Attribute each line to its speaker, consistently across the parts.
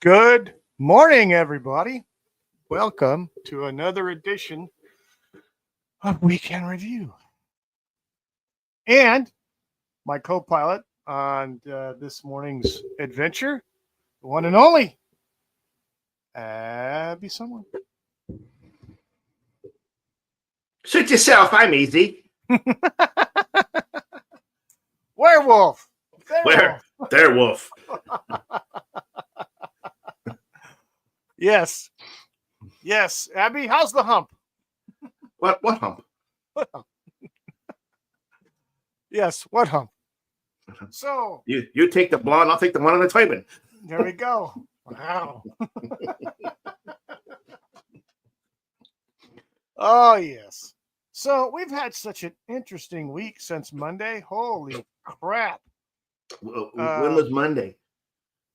Speaker 1: Good morning, everybody. Welcome to another edition of Weekend Review. And my co-pilot on this morning's adventure, the one and only, Abby someone.
Speaker 2: Suit yourself, I'm easy.
Speaker 1: Werewolf.
Speaker 2: Where? There, wolf.
Speaker 1: Yes. Yes. Abby, how's the hump?
Speaker 2: What hump?
Speaker 1: What hump? Yes, what hump? So
Speaker 2: You take the blonde, I'll take the one on the twin.
Speaker 1: there we go. Wow. Oh, yes. So we've had such an interesting week since Monday. Holy crap.
Speaker 2: When was Monday?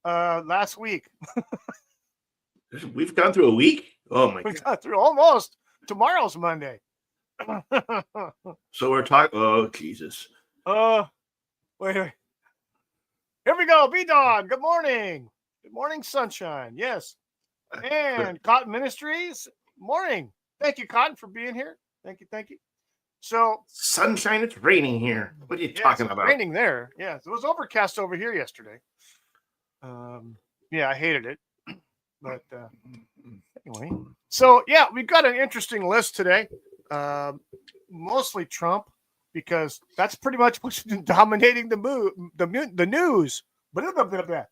Speaker 1: Last week.
Speaker 2: We've gone through a week? Oh, my
Speaker 1: We
Speaker 2: God.
Speaker 1: got through almost. Tomorrow's Monday.
Speaker 2: So we're talking, oh, Jesus.
Speaker 1: Wait. Here we go. B-Dawn. Good morning. Good morning, sunshine. Yes. And Cotton Ministries. Morning. Thank you, Cotton, for being here. Thank you. So,
Speaker 2: Sunshine, it's raining here. What are you talking about?
Speaker 1: Raining there. Yes, it was overcast over here yesterday. Yeah, I hated it. But anyway, so yeah, we've got an interesting list today. Mostly Trump, because that's pretty much what's been dominating the news. Blah, blah, blah, blah.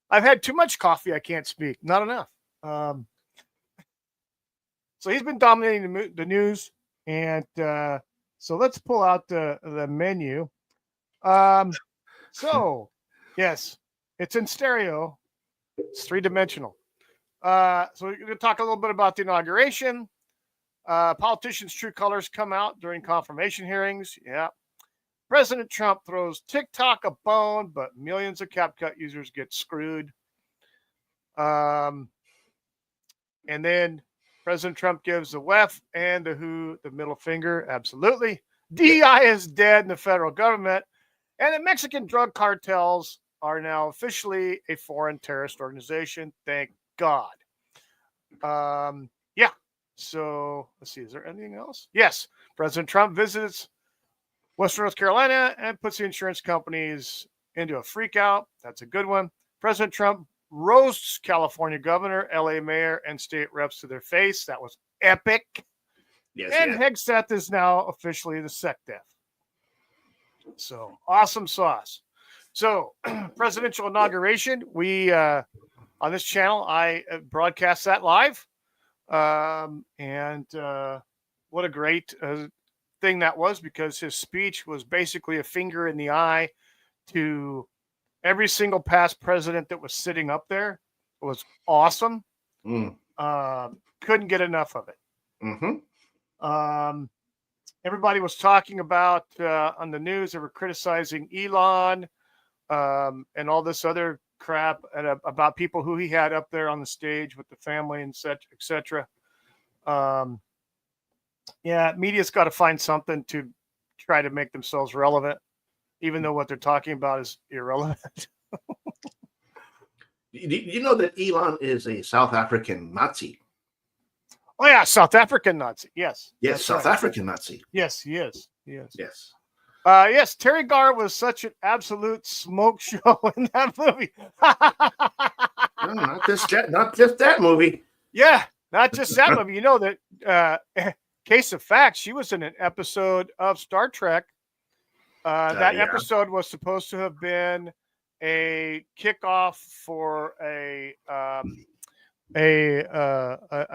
Speaker 1: I've had too much coffee. I can't speak. Not enough. So he's been dominating the news, and so let's pull out the menu. So yes, it's in stereo. It's three-dimensional. So we're going to talk a little bit about the inauguration. Politicians' true colors come out during confirmation hearings. Yeah. President Trump throws TikTok a bone, but millions of CapCut users get screwed. And then President Trump gives the WEF and the WHO the middle finger. Absolutely. DEI is dead in the federal government. And the Mexican drug cartels are now officially a foreign terrorist organization. Thank God. Yeah. So let's see. Is there anything else? Yes. President Trump visits Western North Carolina and puts the insurance companies into a freak out. That's a good one. President Trump roasts California governor, LA mayor, and state reps to their face. That was epic.
Speaker 2: Yes,
Speaker 1: and Hegseth is now officially the SecDef. So awesome sauce. So presidential inauguration. We on this channel, I broadcast that live. And what a great thing that was, because his speech was basically a finger in the eye to every single past president that was sitting up there. It was awesome. Couldn't get enough of it.
Speaker 2: Mm-hmm.
Speaker 1: Everybody was talking about on the news. They were criticizing Elon and all this other crap about people who he had up there on the stage with the family and such, etc. Yeah, media's got to find something to try to make themselves relevant, even though what they're talking about is irrelevant.
Speaker 2: You know that Elon is a South African Nazi?
Speaker 1: Oh, yeah, South African Nazi. Yes.
Speaker 2: Yes, South African Nazi.
Speaker 1: Yes, he is.
Speaker 2: Yes.
Speaker 1: Yes, Terry Garr was such an absolute smoke show in that movie.
Speaker 2: No, not just that movie.
Speaker 1: Yeah, not just that movie. You know that, case of fact, she was in an episode of Star Trek. That episode was supposed to have been a kickoff for a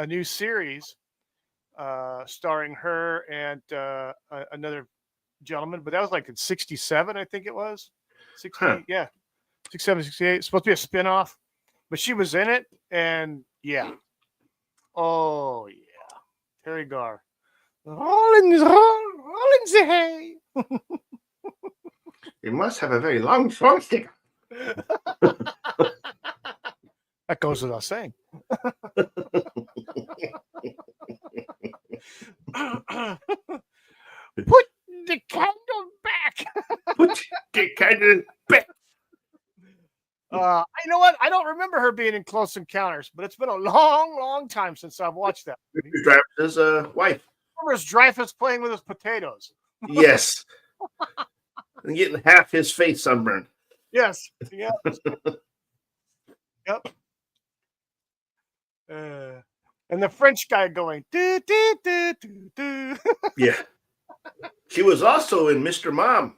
Speaker 1: new series starring her and another gentleman, but that was like in 67, I think it was 68. Yeah, 67, 68. It's supposed to be a spinoff, but she was in it, and yeah. Oh yeah, Terry Garr. All in the hay.
Speaker 2: You must have a very long phone stick.
Speaker 1: That goes without saying. Put the candle back.
Speaker 2: Put the candle back.
Speaker 1: I know know what? I don't remember her being in Close Encounters, but it's been a long, long time since I've watched that movie.
Speaker 2: Richard Dreyfuss's wife.
Speaker 1: Remember Dreyfus playing with his potatoes?
Speaker 2: Yes. And getting half his face sunburned.
Speaker 1: Yes. Yeah. Yep. And the French guy going do do do do do.
Speaker 2: Yeah. She was also in Mr. Mom.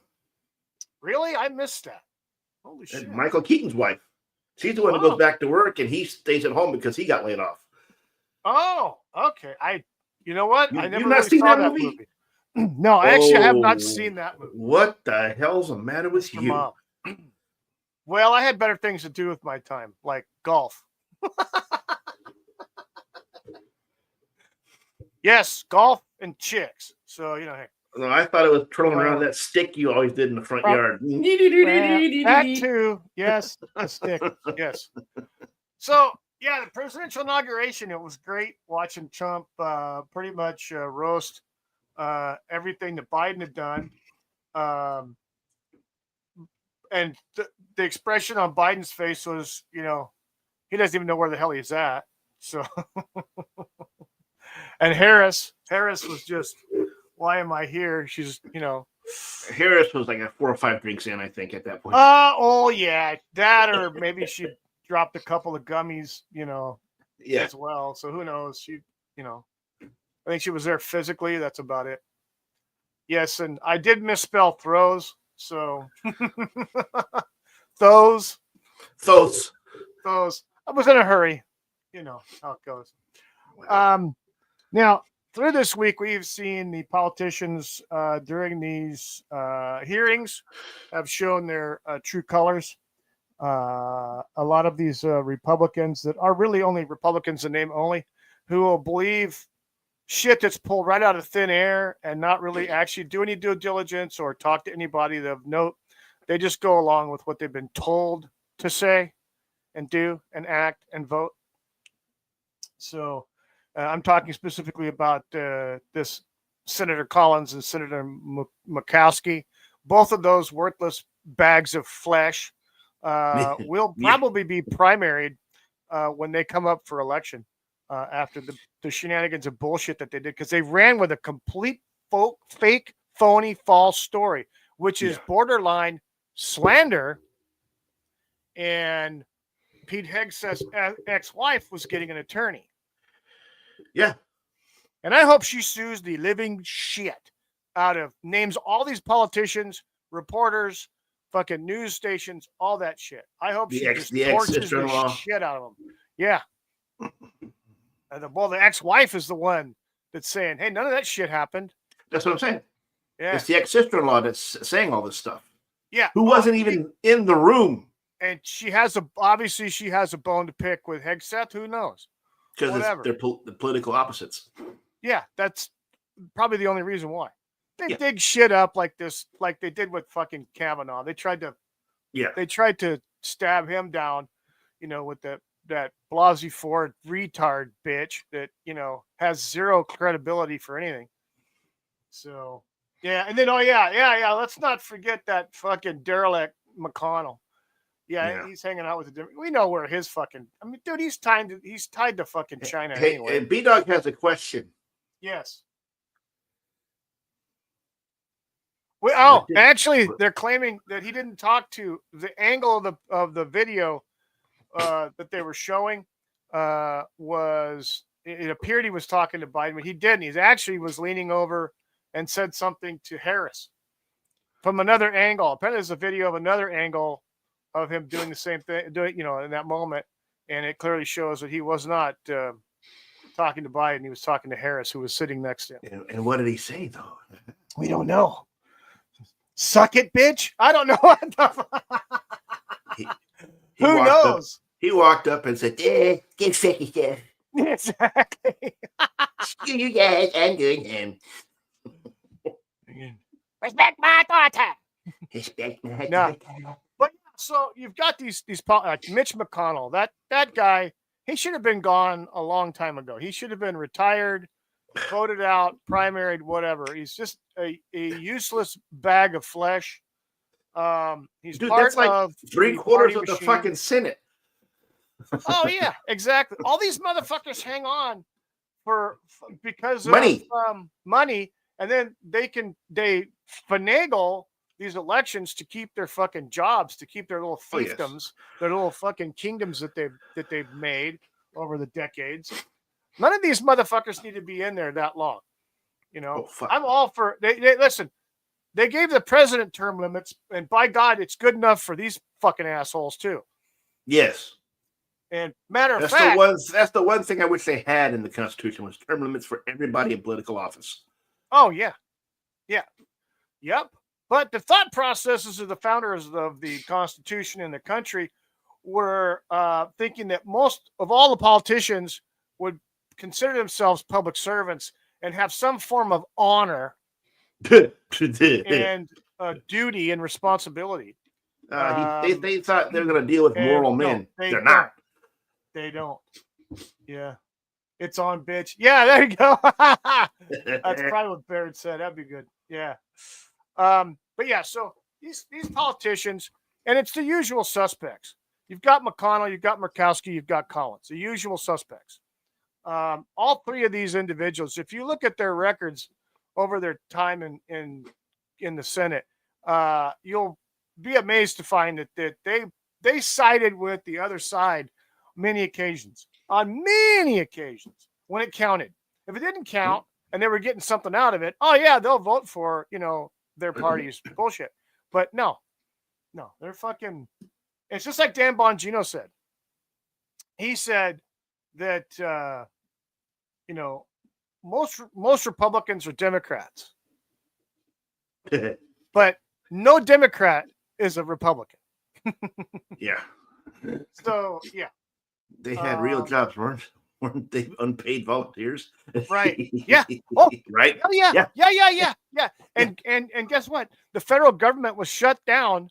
Speaker 1: Really? I missed that. Holy shit.
Speaker 2: And Michael Keaton's wife. She's the one who goes back to work, and he stays at home because he got laid off.
Speaker 1: Oh, okay. You know what? I never
Speaker 2: not
Speaker 1: really
Speaker 2: seen
Speaker 1: saw
Speaker 2: that
Speaker 1: that
Speaker 2: movie?
Speaker 1: movie. No, I actually have not
Speaker 2: Oh,
Speaker 1: seen that movie.
Speaker 2: What the hell's the matter with
Speaker 1: Mr.
Speaker 2: you?
Speaker 1: Mom. Well, I had better things to do with my time, like golf. Yes, golf and chicks. So, hey.
Speaker 2: No, I thought it was twirling around that stick you always did in the front yard.
Speaker 1: That too. Yes, a stick. Yes. So, yeah, the presidential inauguration, it was great watching Trump pretty much roast everything that Biden had done. And the expression on Biden's face was, he doesn't even know where the hell he's at. So, and Harris was just, why am I here? She's,
Speaker 2: Harris was like 4 or 5 drinks in, I think, at that point.
Speaker 1: Oh yeah, that, or maybe she dropped a couple of gummies, as well. So who knows? She, I think she was there physically. That's about it. Yes, and I did misspell throws. So those. I was in a hurry. You know how it goes. Now, through this week, we've seen the politicians during these hearings have shown their true colors. A lot of these Republicans that are really only Republicans in name only, who will believe shit that's pulled right out of thin air and not really actually do any due diligence or talk to anybody of note. They just go along with what they've been told to say and do and act and vote. So I'm talking specifically about this Senator Collins and Senator Murkowski. Both of those worthless bags of flesh will probably be primaried when they come up for election after the shenanigans of bullshit that they did, because they ran with a complete fake, phony, false story, which is borderline slander. And Pete Hegseth's ex-wife was getting an attorney.
Speaker 2: Yeah.
Speaker 1: And I hope she sues the living shit out of, names all these politicians, reporters, fucking news stations, all that shit. I hope she just torches the shit out of them. Yeah. The ex-wife is the one that's saying, hey, none of that shit happened.
Speaker 2: That's what I'm saying.
Speaker 1: Yeah.
Speaker 2: It's the ex-sister-in-law that's saying all this stuff.
Speaker 1: Yeah.
Speaker 2: Who wasn't even in the room.
Speaker 1: And obviously she has a bone to pick with Hegseth. Who knows?
Speaker 2: Because they're the political opposites.
Speaker 1: Yeah, that's probably the only reason why. They dig shit up like this, like they did with fucking Kavanaugh. They tried to stab him down, with that Blasey Ford retard bitch that, has zero credibility for anything. So, yeah. And then, let's not forget that fucking derelict McConnell. Yeah, he's hanging out with the different. We know where his fucking. I mean, dude, he's tied to fucking China anyway.
Speaker 2: And B-Dog has a question.
Speaker 1: Yes. Well, actually, they're claiming that he didn't talk to the angle of the video that they were showing. It appeared he was talking to Biden, but he didn't. He actually was leaning over and said something to Harris from another angle. Apparently, there's a video of another angle of him doing the same thing, in that moment. And it clearly shows that he was not talking to Biden. He was talking to Harris, who was sitting next to him.
Speaker 2: And what did he say, though?
Speaker 1: We don't know. Suck it, bitch. I don't know what Who knows?
Speaker 2: He walked up and said, get sick yourself.
Speaker 1: Exactly.
Speaker 2: Screw you guys, I'm doing him.
Speaker 1: Respect my daughter.
Speaker 2: Respect my daughter.
Speaker 1: But so you've got these Mitch McConnell, that guy, he should have been gone a long time ago. He should have been retired, voted out, primaried, whatever. He's just a useless bag of flesh. He's part
Speaker 2: that's like
Speaker 1: of
Speaker 2: 3/4 of the fucking Senate.
Speaker 1: Oh yeah, exactly. All these motherfuckers hang on because
Speaker 2: Money.
Speaker 1: of money, and then they finagle these elections to keep their fucking jobs, to keep their little
Speaker 2: Oh, yes.
Speaker 1: fiefdoms, their little fucking kingdoms that they've made over the decades. None of these motherfuckers need to be in there that long. You know,
Speaker 2: Oh, fuck.
Speaker 1: I'm all for they listen. They gave the president term limits, and by God, it's good enough for these fucking assholes too.
Speaker 2: Yes.
Speaker 1: And matter of
Speaker 2: That's
Speaker 1: fact,
Speaker 2: that's the one thing I wish they had in the Constitution was term limits for everybody in political office.
Speaker 1: oh yeah, yeah, yep. But the thought processes of the founders of the Constitution in the country were thinking that most of all the politicians would consider themselves public servants and have some form of honor and duty and responsibility.
Speaker 2: They thought they were going to deal with moral men.
Speaker 1: No,
Speaker 2: They're not.
Speaker 1: They don't. Yeah. It's on, bitch. Yeah, there you go. That's probably what Barrett said. That'd be good. Yeah. But yeah, so these politicians, and it's the usual suspects. You've got McConnell, you've got Murkowski, you've got Collins, the usual suspects. All three of these individuals, if you look at their records over their time in the Senate, you'll be amazed to find that they sided with the other side on many occasions when it counted. If it didn't count and they were getting something out of it, oh yeah, they'll vote for, their party's bullshit. But no, they're fucking, it's just like Dan Bongino said. He said that, most Republicans are Democrats, but no Democrat is a Republican.
Speaker 2: Yeah.
Speaker 1: So yeah.
Speaker 2: They had real jobs, weren't they? Unpaid volunteers,
Speaker 1: right? Yeah. Oh,
Speaker 2: right.
Speaker 1: Oh yeah. Yeah. And guess what? The federal government was shut down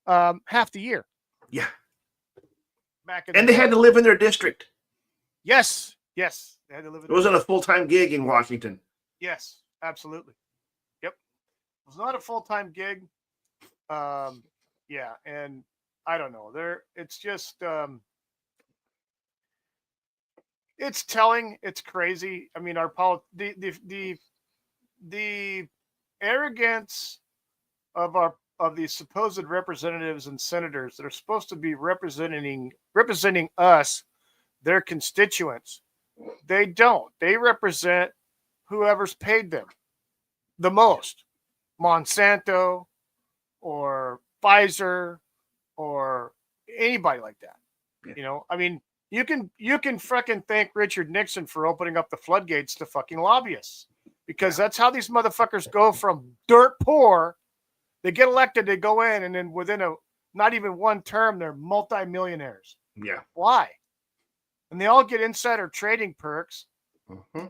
Speaker 1: half the year.
Speaker 2: Yeah.
Speaker 1: Back
Speaker 2: and they had to live in their district.
Speaker 1: Yes. They had to live.
Speaker 2: It wasn't a full-time gig in Washington.
Speaker 1: Yes, absolutely. Yep. It was not a full-time gig. Yeah, and I don't know. It's just. It's telling. It's crazy. I mean, the arrogance of these supposed representatives and senators that are supposed to be representing us, their constituents. They don't. They represent whoever's paid them the most, Monsanto or Pfizer or anybody like that.
Speaker 2: Yeah.
Speaker 1: I mean. You can freaking thank Richard Nixon for opening up the floodgates to fucking lobbyists, because that's how these motherfuckers go from dirt poor. They get elected, they go in, and then within not even one term, they're multimillionaires.
Speaker 2: Yeah.
Speaker 1: Why? And they all get insider trading perks.
Speaker 2: Mm-hmm.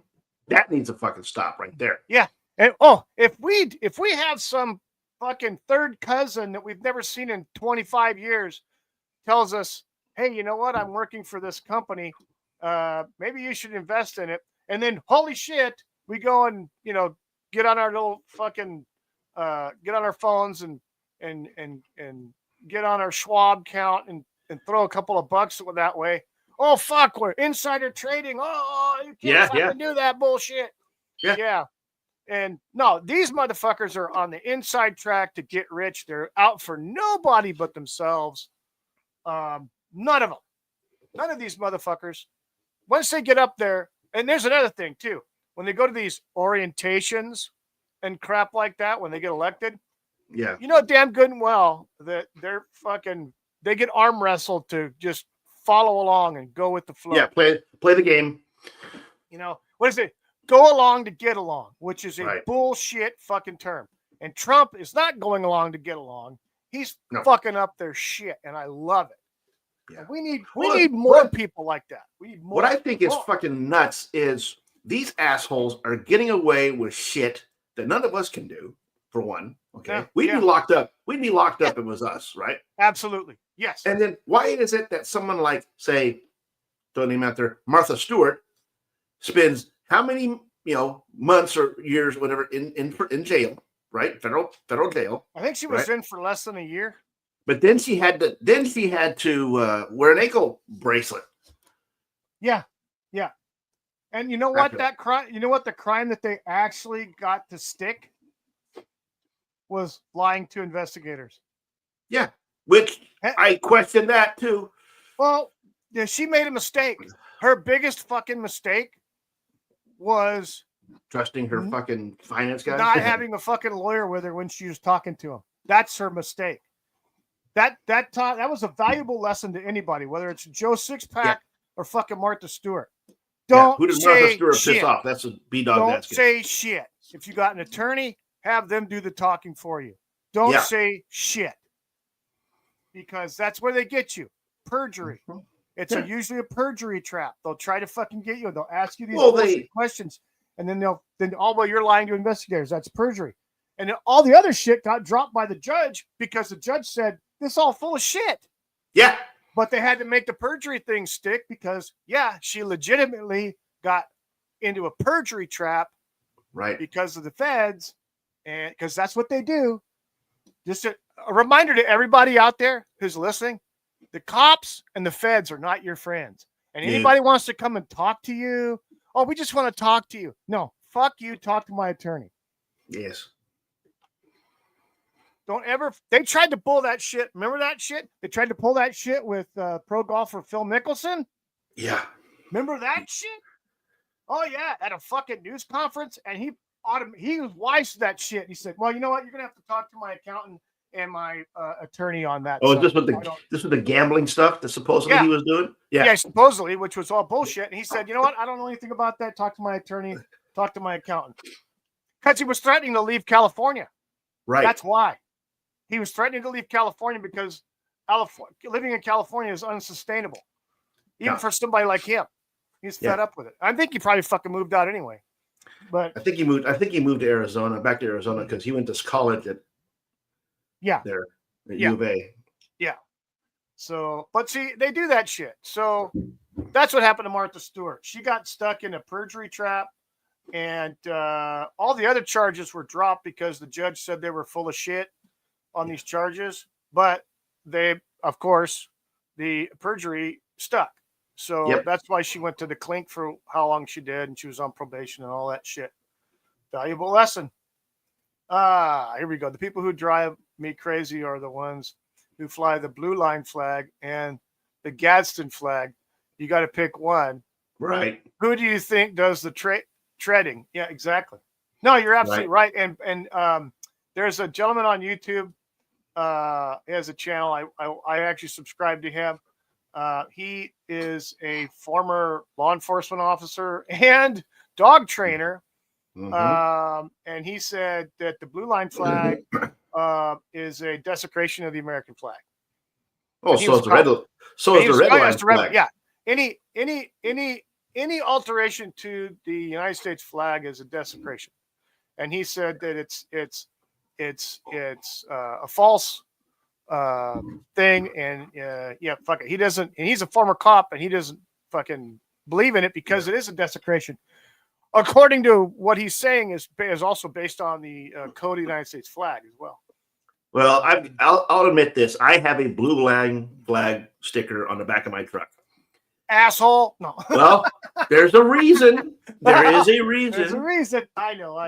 Speaker 2: That needs to fucking stop right there.
Speaker 1: Yeah. And if we have some fucking third cousin that we've never seen in 25 years tells us, hey, you know what? I'm working for this company. Maybe you should invest in it. And then, holy shit, we go and get on our little fucking get on our phones and get on our Schwab account and throw a couple of bucks that way. Oh fuck, we're insider trading. Oh, you can't fucking do that bullshit. Yeah. And no, these motherfuckers are on the inside track to get rich. They're out for nobody but themselves. None of them. None of these motherfuckers. Once they get up there, and there's another thing too. When they go to these orientations and crap like that, when they get elected,
Speaker 2: yeah,
Speaker 1: damn good and well that they get arm wrestled to just follow along and go with the flow.
Speaker 2: Yeah, play the game.
Speaker 1: What is it? Go along to get along, which is a bullshit fucking term. And Trump is not going along to get along. He's fucking up their shit, and I love it. Yeah. We need more people like that. We need more.
Speaker 2: What I think is fucking nuts is these assholes are getting away with shit that none of us can do, for one. Okay. Yeah. We'd be locked up. We'd be locked up if it was us, right?
Speaker 1: Absolutely. Yes.
Speaker 2: And then why is it that someone like, say, don't name out there, Martha Stewart, spends how many months or years, whatever, in jail, right? Federal jail.
Speaker 1: I think she was in for less than a year.
Speaker 2: But then she had to wear an ankle bracelet.
Speaker 1: Yeah, yeah. And you know what? That crime. You know what? The crime that they actually got to stick was lying to investigators.
Speaker 2: Yeah, which I question that too.
Speaker 1: Well, yeah, she made a mistake. Her biggest fucking mistake was
Speaker 2: trusting her fucking finance guy,
Speaker 1: not having a fucking lawyer with her when she was talking to him. That's her mistake. That was a valuable lesson to anybody, whether it's Joe Sixpack or fucking Martha Stewart. Don't
Speaker 2: who did
Speaker 1: say
Speaker 2: Martha Stewart
Speaker 1: shit.
Speaker 2: piss off? That's a B-Dog.
Speaker 1: Don't say shit. If you got an attorney, have them do the talking for you. Don't say shit, because that's where they get you. Perjury. It's usually a perjury trap. They'll try to fucking get you. They'll ask you these questions, and then well, you're lying to investigators. That's perjury. And then all the other shit got dropped by the judge because the judge said this all full of shit.
Speaker 2: Yeah.
Speaker 1: But they had to make the perjury thing stick because, she legitimately got into a perjury trap,
Speaker 2: right? Because
Speaker 1: of the feds, and because that's what they do. Just a reminder to everybody out there who's listening: the cops and the feds are not your friends. And anybody wants to come and talk to you, oh, we just want to talk to you. No, fuck you. Talk to my attorney.
Speaker 2: Yes.
Speaker 1: Don't ever. They tried to pull that shit. Remember that shit? They tried to pull that shit with pro golfer Phil Mickelson.
Speaker 2: Yeah.
Speaker 1: Remember that shit? Oh yeah, at a fucking news conference, and he was wise to that shit. He said, "Well, you know what? You're gonna have to talk to my accountant and my attorney on that."
Speaker 2: Oh, this was the gambling stuff that supposedly he was doing.
Speaker 1: Yeah, supposedly, which was all bullshit. And he said, "You know what? I don't know anything about that. Talk to my attorney. Talk to my accountant." Because he was threatening to leave California.
Speaker 2: Right.
Speaker 1: That's why. He was threatening to leave California because living in California is unsustainable, even for somebody like him. He's fed up with it. I think he probably fucking moved out anyway. But
Speaker 2: I think he moved to Arizona, back to Arizona, because he went to college at there at U of A.
Speaker 1: Yeah. So, but see, they do that shit. So that's what happened to Martha Stewart. She got stuck in a perjury trap, and all the other charges were dropped because the judge said they were full of shit on these charges. But they, of course, the perjury stuck. So that's why she went to the clink for how long she did, and she was on probation and all that shit. Valuable lesson. Here we go. The people who drive me crazy are the ones who fly the blue line flag and the Gadsden flag. You got to pick one.
Speaker 2: Right.
Speaker 1: Who do you think does the treading? Yeah, exactly. No, you're absolutely right. And there's a gentleman on YouTube. He has a channel. I actually subscribe to him. He is a former law enforcement officer and dog trainer. And he said that the blue line flag is a desecration of the American flag.
Speaker 2: Oh, so it's the red line flag.
Speaker 1: Yeah. Any alteration to the United States flag is a desecration. And he said that it's a false thing, and fuck it. He doesn't, and he's a former cop, and he doesn't fucking believe in it because it is a desecration. According to what he's saying, is also based on the code of the United States flag as well.
Speaker 2: Well, I'll admit this. I have a blue line flag sticker on the back of my truck.
Speaker 1: Asshole. No.
Speaker 2: Well, there's a reason. There is a reason.
Speaker 1: There's a reason. I know.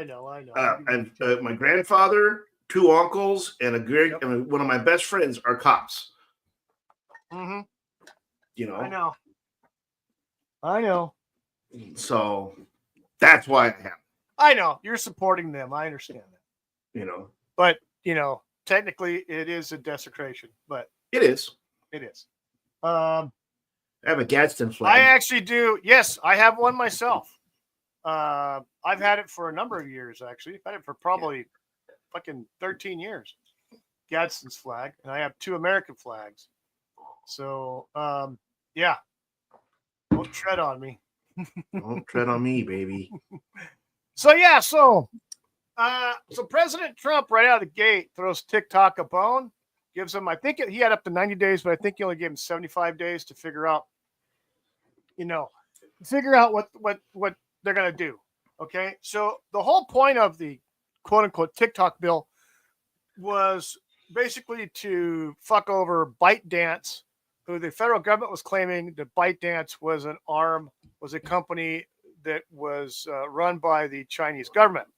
Speaker 2: And my grandfather, 2 uncles, and and one of my best friends are cops.
Speaker 1: Mm-hmm.
Speaker 2: You know.
Speaker 1: I know.
Speaker 2: So that's why I have.
Speaker 1: I know you're supporting them. I understand that. But technically, it is a desecration. But
Speaker 2: it is.
Speaker 1: I
Speaker 2: have a Gadsden flag.
Speaker 1: I actually do. Yes, I have one myself. I've had it for a number of years. Actually, I've had it for probably fucking 13 years. Gadsden's flag, and I have 2 American flags. So, yeah, don't tread on me.
Speaker 2: Don't tread on me, baby.
Speaker 1: So President Trump right out of the gate throws TikTok a bone, gives him, I think he had up to 90 days, but I think he only gave him 75 days to figure out what they're going to do. Okay. So the whole point of the quote unquote TikTok bill was basically to fuck over ByteDance, who the federal government was claiming that ByteDance was a company that was run by the Chinese government.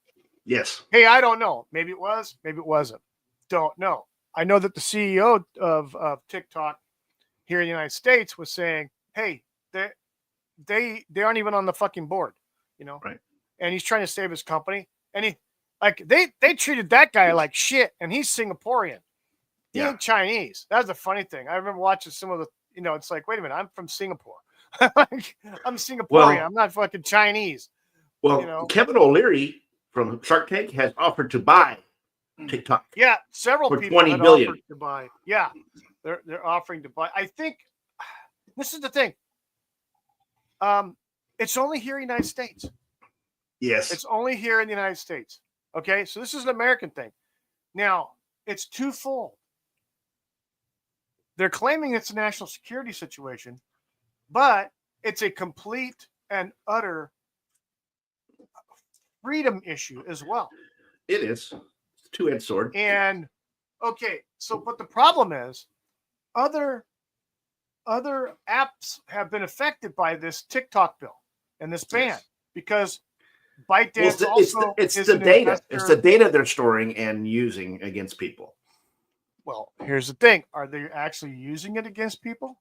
Speaker 2: Yes.
Speaker 1: Hey, I don't know. Maybe it was, maybe it wasn't. Don't know. I know that the CEO of TikTok here in the United States was saying, hey, they aren't even on the fucking board,
Speaker 2: Right.
Speaker 1: And he's trying to save his company. And they treated that guy like shit, and he's Singaporean. He ain't Chinese. That's the funny thing. I remember watching some of the, it's like, wait a minute, I'm from Singapore. I'm Singaporean.
Speaker 2: Well,
Speaker 1: I'm not fucking Chinese.
Speaker 2: Well, Kevin O'Leary from Shark Tank has offered to buy TikTok.
Speaker 1: Yeah, several
Speaker 2: for
Speaker 1: people
Speaker 2: $20 billion.
Speaker 1: offered to buy. Yeah, they're offering to buy. I think this is the thing. It's only here in the United States.
Speaker 2: Yes.
Speaker 1: It's only here in the United States. Okay, so this is an American thing. Now, it's twofold. They're claiming it's a national security situation, but it's a complete and utter freedom issue as well.
Speaker 2: It is. It's a two-edged sword.
Speaker 1: And okay, but the problem is other apps have been affected by this TikTok bill and this ban because ByteDance
Speaker 2: it's the data. It's the data they're storing and using against people.
Speaker 1: Well, here's the thing: are they actually using it against people?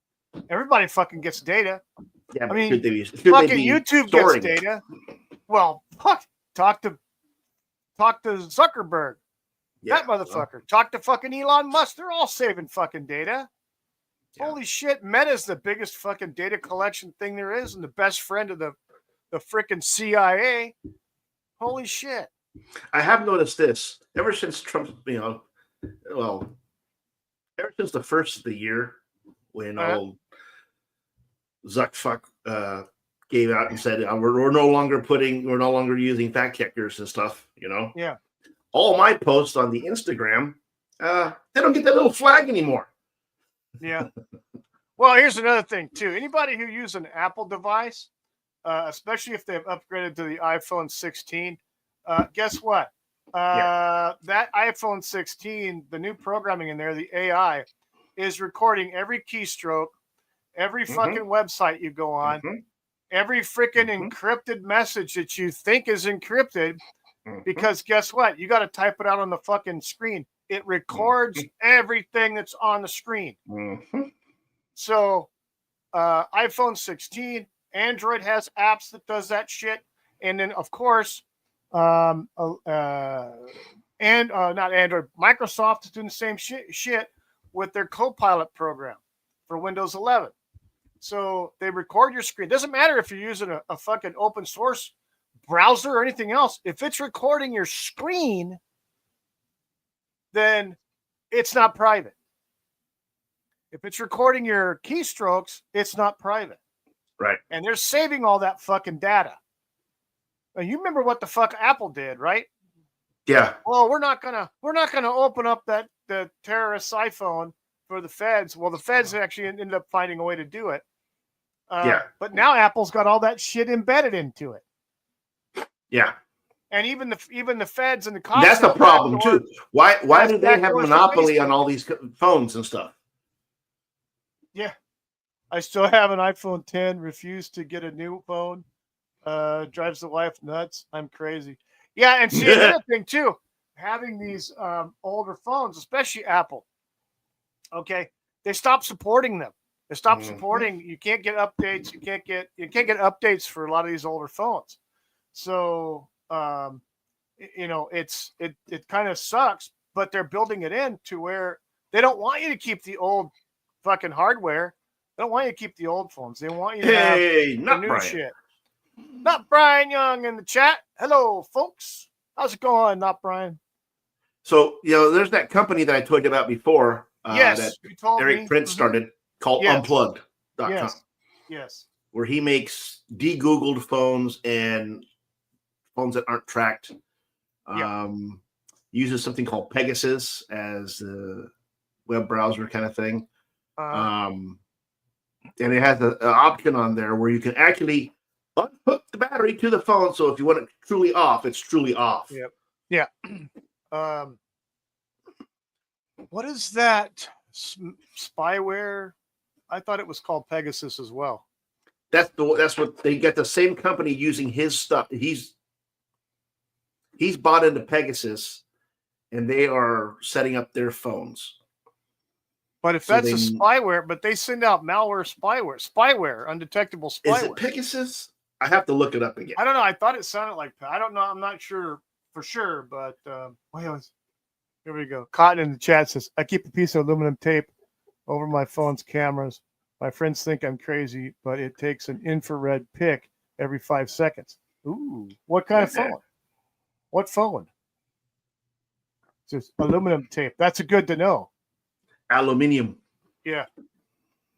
Speaker 1: Everybody fucking gets data.
Speaker 2: Yeah,
Speaker 1: I mean,
Speaker 2: fucking
Speaker 1: YouTube gets data. Well, talk to Zuckerberg. Yeah, that motherfucker. Well. Talk to fucking Elon Musk. They're all saving fucking data. Yeah. Holy shit, Meta's the biggest fucking data collection thing there is and the best friend of the freaking CIA. Holy shit.
Speaker 2: I have noticed this ever since Trump, ever since the first of the year when old Zuckfuck gave out and said we're no longer using fact checkers and stuff,
Speaker 1: Yeah.
Speaker 2: All my posts on the Instagram, they don't get that little flag anymore.
Speaker 1: Yeah. Well, here's another thing too. Anybody who uses an Apple device, especially if they've upgraded to the iPhone 16, guess what? That iPhone 16, the new programming in there, the AI, is recording every keystroke, every fucking website you go on, every freaking encrypted message that you think is encrypted, because guess what? You got to type it out on the fucking screen. It records everything that's on the screen. So iPhone 16, Android has apps that does that shit. And then, of course, not Android, Microsoft is doing the same shit with their Copilot program for Windows 11. So they record your screen. Doesn't matter if you're using a fucking open source browser or anything else. If it's recording your screen, then it's not private. If it's recording your keystrokes, it's not private.
Speaker 2: Right.
Speaker 1: And they're saving all that fucking data. Now, you remember what the fuck Apple did, right?
Speaker 2: Yeah.
Speaker 1: Well, we're not gonna open up the terrorist iPhone for the feds. Well, the feds actually ended up finding a way to do it. But now Apple's got all that shit embedded into it.
Speaker 2: Yeah.
Speaker 1: And even the feds and the cops.
Speaker 2: That's the problem too. Why do they have a monopoly on all these phones and stuff?
Speaker 1: Yeah. I still have an iPhone 10, refuse to get a new phone. Drives the wife nuts. I'm crazy. Yeah, and see another thing too, having these older phones, especially Apple. Okay, they stopped supporting them. They stopped supporting. You can't get updates. You can't get updates for a lot of these older phones. So it kind of sucks, but they're building it in to where they don't want you to keep the old fucking hardware. They don't want you to keep the old phones. They want you to have the new shit. Not Brian Young in the chat. Hello, folks. How's it going? Not Brian.
Speaker 2: So, there's that company that I told you about before.
Speaker 1: Yes,
Speaker 2: that Eric Prince started called Unplugged.com.
Speaker 1: Yes.
Speaker 2: Where he makes de-Googled phones and phones that aren't tracked. Uses something called Pegasus as a web browser kind of thing. And it has an option on there where you can actually unhook the battery to the phone. So if you want it truly off, it's truly off.
Speaker 1: Yep. Yeah. What is that spyware? I thought it was called Pegasus as well.
Speaker 2: That's what they got, the same company using his stuff. He's bought into Pegasus, and they are setting up their phones.
Speaker 1: But if that's a spyware, but they send out malware spyware, undetectable spyware.
Speaker 2: Is it Pegasus? I have to look it up again.
Speaker 1: I don't know. I thought it sounded like, I don't know. I'm not sure for sure, but here we go. Cotton in the chat says, I keep a piece of aluminum tape over my phone's cameras. My friends think I'm crazy, but it takes an infrared pic every 5 seconds. Ooh, what kind of phone? What phone? It says aluminum tape. That's a good to know.
Speaker 2: Aluminium.
Speaker 1: Yeah.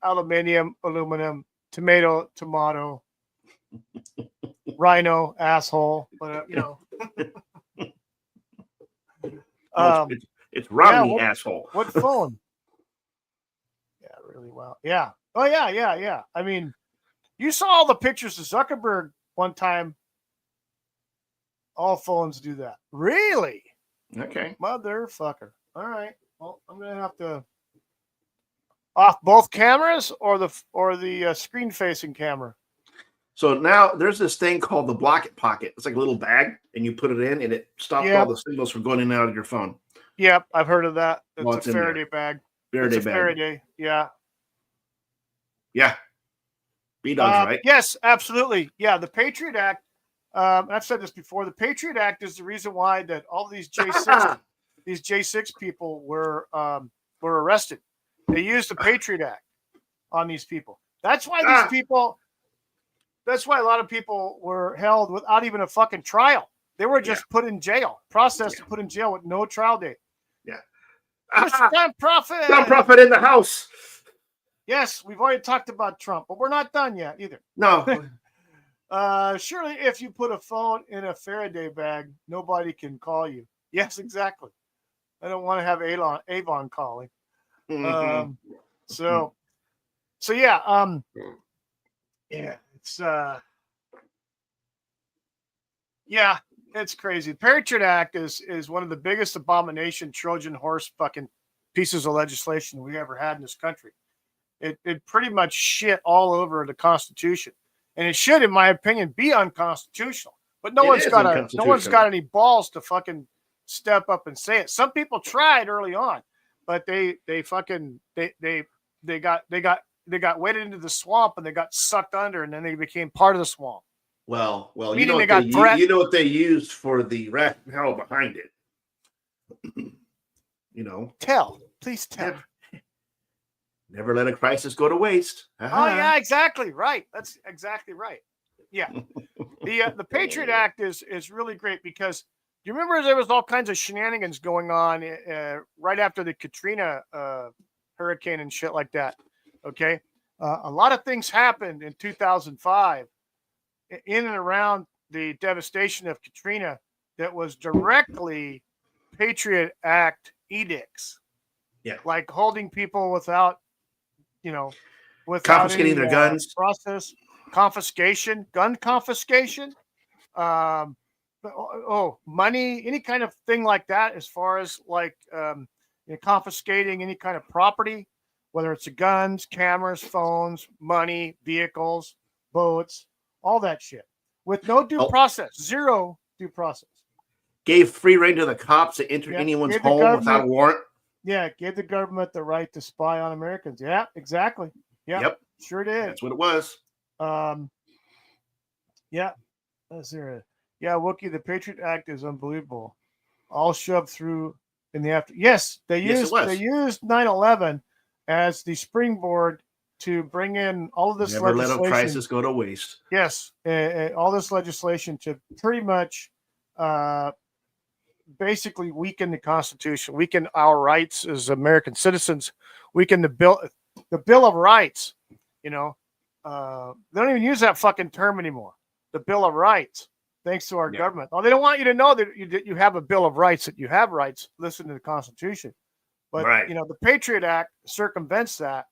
Speaker 1: Aluminium, aluminum, tomato, rhino, asshole. But,
Speaker 2: it's Romney, asshole.
Speaker 1: What phone? Yeah, really well. Yeah. Oh, yeah. I mean, you saw all the pictures of Zuckerberg one time. All phones do that. Really?
Speaker 2: Okay.
Speaker 1: Motherfucker. All right. Well, I'm gonna have to off both cameras or the screen facing camera.
Speaker 2: So now there's this thing called the Block It Pocket. It's like a little bag, and you put it in, and it stops all the signals from going in and out of your phone.
Speaker 1: Yep, I've heard of that. It's a Faraday bag.
Speaker 2: Faraday bag.
Speaker 1: Faraday. Yeah.
Speaker 2: Yeah. B-Dog's right.
Speaker 1: Yes, absolutely. Yeah, the Patriot Act. I've said this before. The Patriot Act is the reason why that all these J6 people were arrested. They used the Patriot Act on these people. That's why these people. That's why a lot of people were held without even a fucking trial. They were just put in jail, processed and put in jail with no trial date.
Speaker 2: Yeah.
Speaker 1: Trump prophet.
Speaker 2: Trump prophet in the house.
Speaker 1: Yes, we've already talked about Trump, but we're not done yet either.
Speaker 2: No.
Speaker 1: Surely if you put a phone in a Faraday bag, nobody can call you. Yes, exactly. I don't want to have Avon calling.
Speaker 2: Mm-hmm.
Speaker 1: So yeah. Yeah, it's it's crazy. The Patriot Act is one of the biggest abomination Trojan horse fucking pieces of legislation we ever had in this country. It pretty much shit all over the Constitution. And it should, in my opinion, be unconstitutional. But no one's got any balls to fucking step up and say it. Some people tried early on, but they got waded into the swamp and they got sucked under, and then they became part of the swamp.
Speaker 2: Well, you know what they used for the rationale behind it.
Speaker 1: Please tell.
Speaker 2: Never let a crisis go to waste.
Speaker 1: Oh yeah, exactly right. That's exactly right. Yeah, the Patriot Act is really great because you remember there was all kinds of shenanigans going on right after the Katrina hurricane and shit like that. Okay, a lot of things happened in 2005 in and around the devastation of Katrina that was directly Patriot Act edicts.
Speaker 2: Yeah,
Speaker 1: like holding people without
Speaker 2: confiscating their guns,
Speaker 1: confiscation, gun confiscation, money, any kind of thing like that, as far as confiscating any kind of property, whether it's guns, cameras, phones, money, vehicles, boats, all that shit, with no due process, zero due process.
Speaker 2: Gave free rein to the cops to enter anyone's home without a warrant.
Speaker 1: Yeah, gave the government the right to spy on Americans. Yeah, exactly. Yeah,
Speaker 2: yep,
Speaker 1: sure did.
Speaker 2: That's what it was.
Speaker 1: Yeah. Wookie, the Patriot Act is unbelievable. All shoved through in the after. Yes, they used 9/11 as the springboard to bring in all of this legislation.
Speaker 2: Never let a crisis go to waste.
Speaker 1: Yes, all this legislation to pretty much basically weaken the Constitution, weaken our rights as American citizens, weaken the Bill of Rights. They don't even use that fucking term anymore. The Bill of Rights, thanks to our government. Oh, they don't want you to know that you have a Bill of Rights, that you have rights. Listen to the Constitution. But the Patriot Act circumvents that.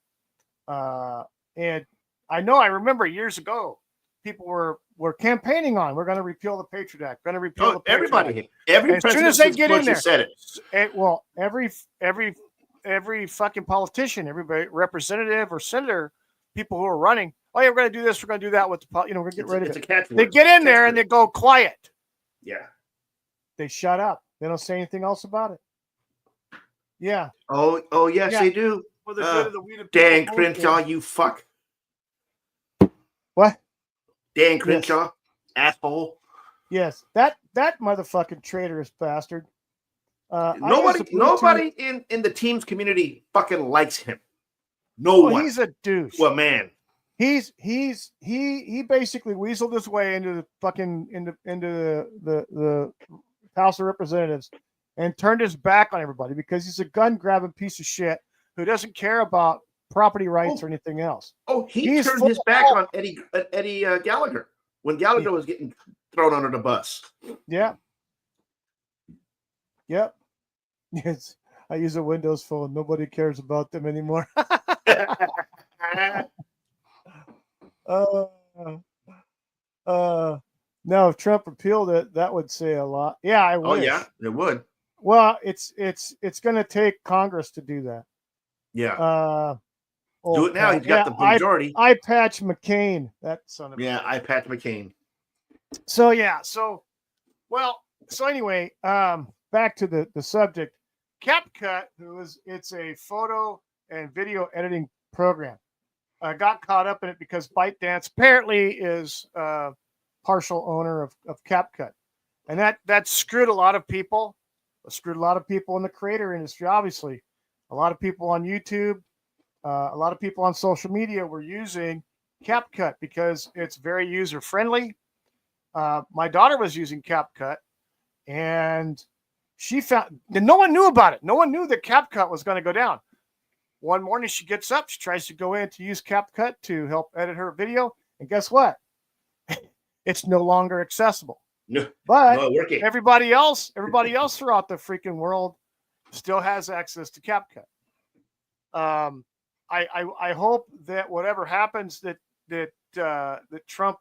Speaker 1: And I remember years ago, people were campaigning on, we're going to repeal the Patriot Act,
Speaker 2: everybody, every
Speaker 1: as soon as they get in there,
Speaker 2: said it.
Speaker 1: Every every fucking politician, everybody, representative or senator, people who are running. Oh yeah, we're going to do this. We're going to do that with the, we're going to get rid of it. They get in there and they go quiet.
Speaker 2: Yeah.
Speaker 1: They shut up. They don't say anything else about it. Yeah.
Speaker 2: Oh yes, they do.
Speaker 1: For the good of the we the
Speaker 2: Dan Crenshaw, you fuck.
Speaker 1: What?
Speaker 2: Dan Crenshaw, asshole.
Speaker 1: Yes, that motherfucking traitorous bastard.
Speaker 2: Nobody in the Teams community fucking likes him. No one.
Speaker 1: He's a douche.
Speaker 2: Well, man.
Speaker 1: He basically weaseled his way into the fucking into the House of Representatives and turned his back on everybody because he's a gun grabbing piece of shit who doesn't care about property rights or anything else.
Speaker 2: Oh, he turned his back on Eddie Gallagher when Gallagher was getting thrown under the bus.
Speaker 1: Yeah. Yep. Yes. I use a Windows phone. Nobody cares about them anymore. No, if Trump repealed it, that would say a lot. Yeah, I wish.
Speaker 2: Oh yeah, it would.
Speaker 1: Well, it's going to take Congress to do that.
Speaker 2: Yeah. Do it now. He's got the majority.
Speaker 1: I patch McCain. That son of
Speaker 2: I patch McCain.
Speaker 1: So anyway, back to the subject. CapCut, it's a photo and video editing program. Got caught up in it because ByteDance apparently is partial owner of CapCut, and that screwed a lot of people. Screwed a lot of people in the creator industry. Obviously, a lot of people on YouTube, a lot of people on social media were using CapCut because it's very user friendly. My daughter was using CapCut, and she found that no one knew about it. No one knew that CapCut was going to go down. One morning she gets up, she tries to go in to use CapCut to help edit her video, and guess what? It's no longer accessible.
Speaker 2: No,
Speaker 1: but everybody else throughout the freaking world still has access to CapCut. I hope that whatever happens that Trump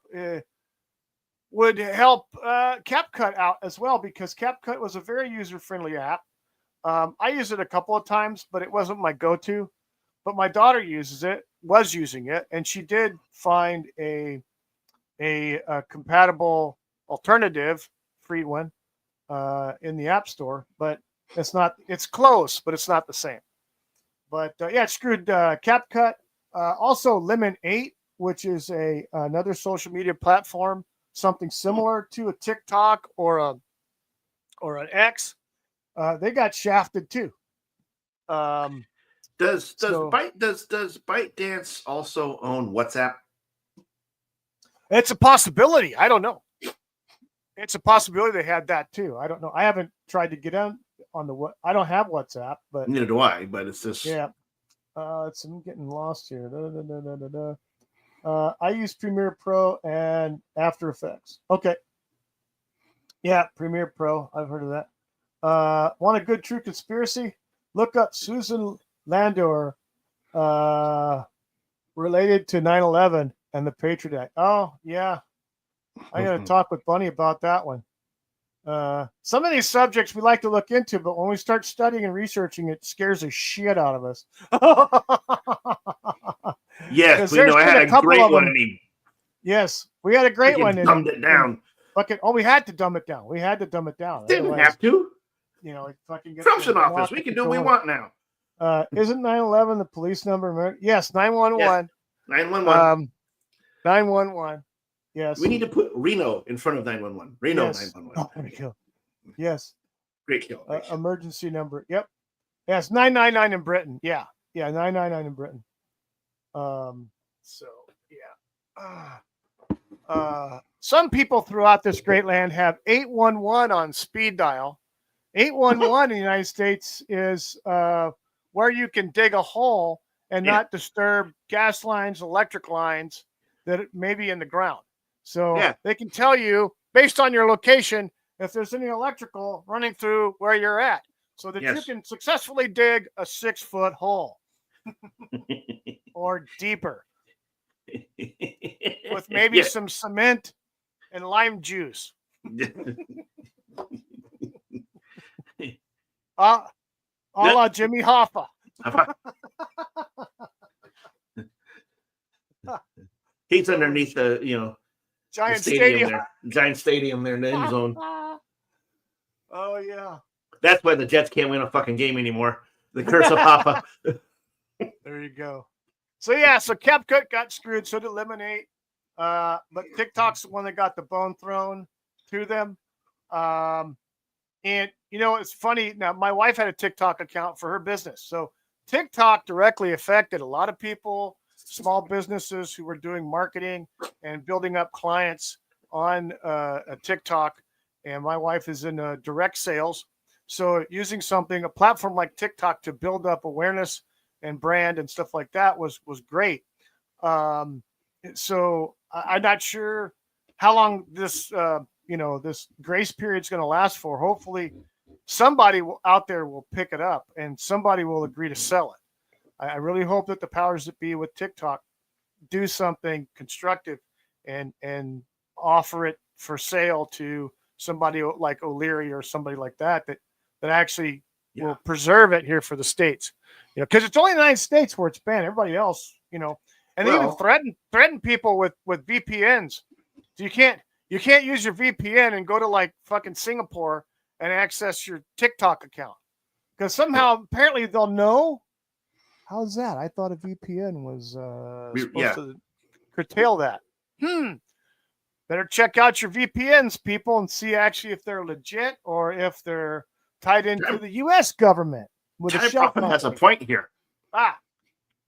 Speaker 1: would help CapCut out as well, because CapCut was a very user-friendly app. I used it a couple of times, but it wasn't my go-to. But my daughter was using it, and she did find a compatible alternative, free one, in the App Store. But it's close, but it's not the same. But it screwed CapCut. Also, Lemon 8, which is another social media platform, something similar to a TikTok or an X. They got shafted too.
Speaker 2: Does ByteDance also own WhatsApp?
Speaker 1: It's a possibility. I don't know. It's a possibility they had that too. I don't know. I haven't tried to get on the. I don't have WhatsApp, but
Speaker 2: neither do I. But it's just
Speaker 1: I'm getting lost here. I use Premiere Pro and After Effects. Okay. Yeah, Premiere Pro. I've heard of that. Want a good true conspiracy? Look up Susan Landor, related to 9/11 and the Patriot Act. Oh, yeah. I got to talk with Bunny about that one. Some of these subjects we like to look into, but when we start studying and researching, it scares the shit out of us.
Speaker 2: Yes, we know. I had a great one.
Speaker 1: Yes, we had a great one.
Speaker 2: Dumbed it down.
Speaker 1: We had to dumb it down.
Speaker 2: Didn't have to.
Speaker 1: Fucking
Speaker 2: Trump's in office. We can do what we want now.
Speaker 1: Isn't 9/11 the police number? Yes, 911.
Speaker 2: 911.
Speaker 1: 911. Yes.
Speaker 2: We need to put Reno in front of 911. Reno 911.
Speaker 1: Oh, there we go. Yes.
Speaker 2: Great kill.
Speaker 1: Emergency number. Yep. Yes, 999 in Britain. Yeah. 999 in Britain. Some people throughout this great land have 811 on speed dial. 811 in the United States is where you can dig a hole and not disturb gas lines, electric lines that may be in the ground. So they can tell you, based on your location, if there's any electrical running through where you're at, so that you can successfully dig a 6-foot hole or deeper with maybe some cement and lime juice. A la Jimmy Hoffa.
Speaker 2: He's underneath the
Speaker 1: Giant
Speaker 2: stadium there, giant stadium there in the end zone.
Speaker 1: Oh yeah.
Speaker 2: That's why the Jets can't win a fucking game anymore. The curse of Papa.
Speaker 1: There you go. So yeah, so CapCut got screwed. So did Lemonade. But TikTok's the one that got the bone thrown to them. And it's funny. Now, my wife had a TikTok account for her business. So TikTok directly affected a lot of people, small businesses who were doing marketing and building up clients on a TikTok. And my wife is in direct sales. So using a platform like TikTok to build up awareness and brand and stuff like that was great. So I'm not sure how long this this grace period is going to last for. Hopefully somebody out there will pick it up and somebody will agree to sell it. I really hope that the powers that be with TikTok do something constructive and offer it for sale to somebody like O'Leary or somebody like that actually will preserve it here for the States. Because it's only the United States where it's banned. Everybody else, and they even threaten people with VPNs. So you can't use your VPN and go to like fucking Singapore and access your TikTok account because somehow apparently they'll know. How's that? I thought a VPN was supposed to curtail that. Better check out your VPNs, people, and see actually if they're legit or if they're tied into the U.S. government.
Speaker 2: Time Prophet has a point here.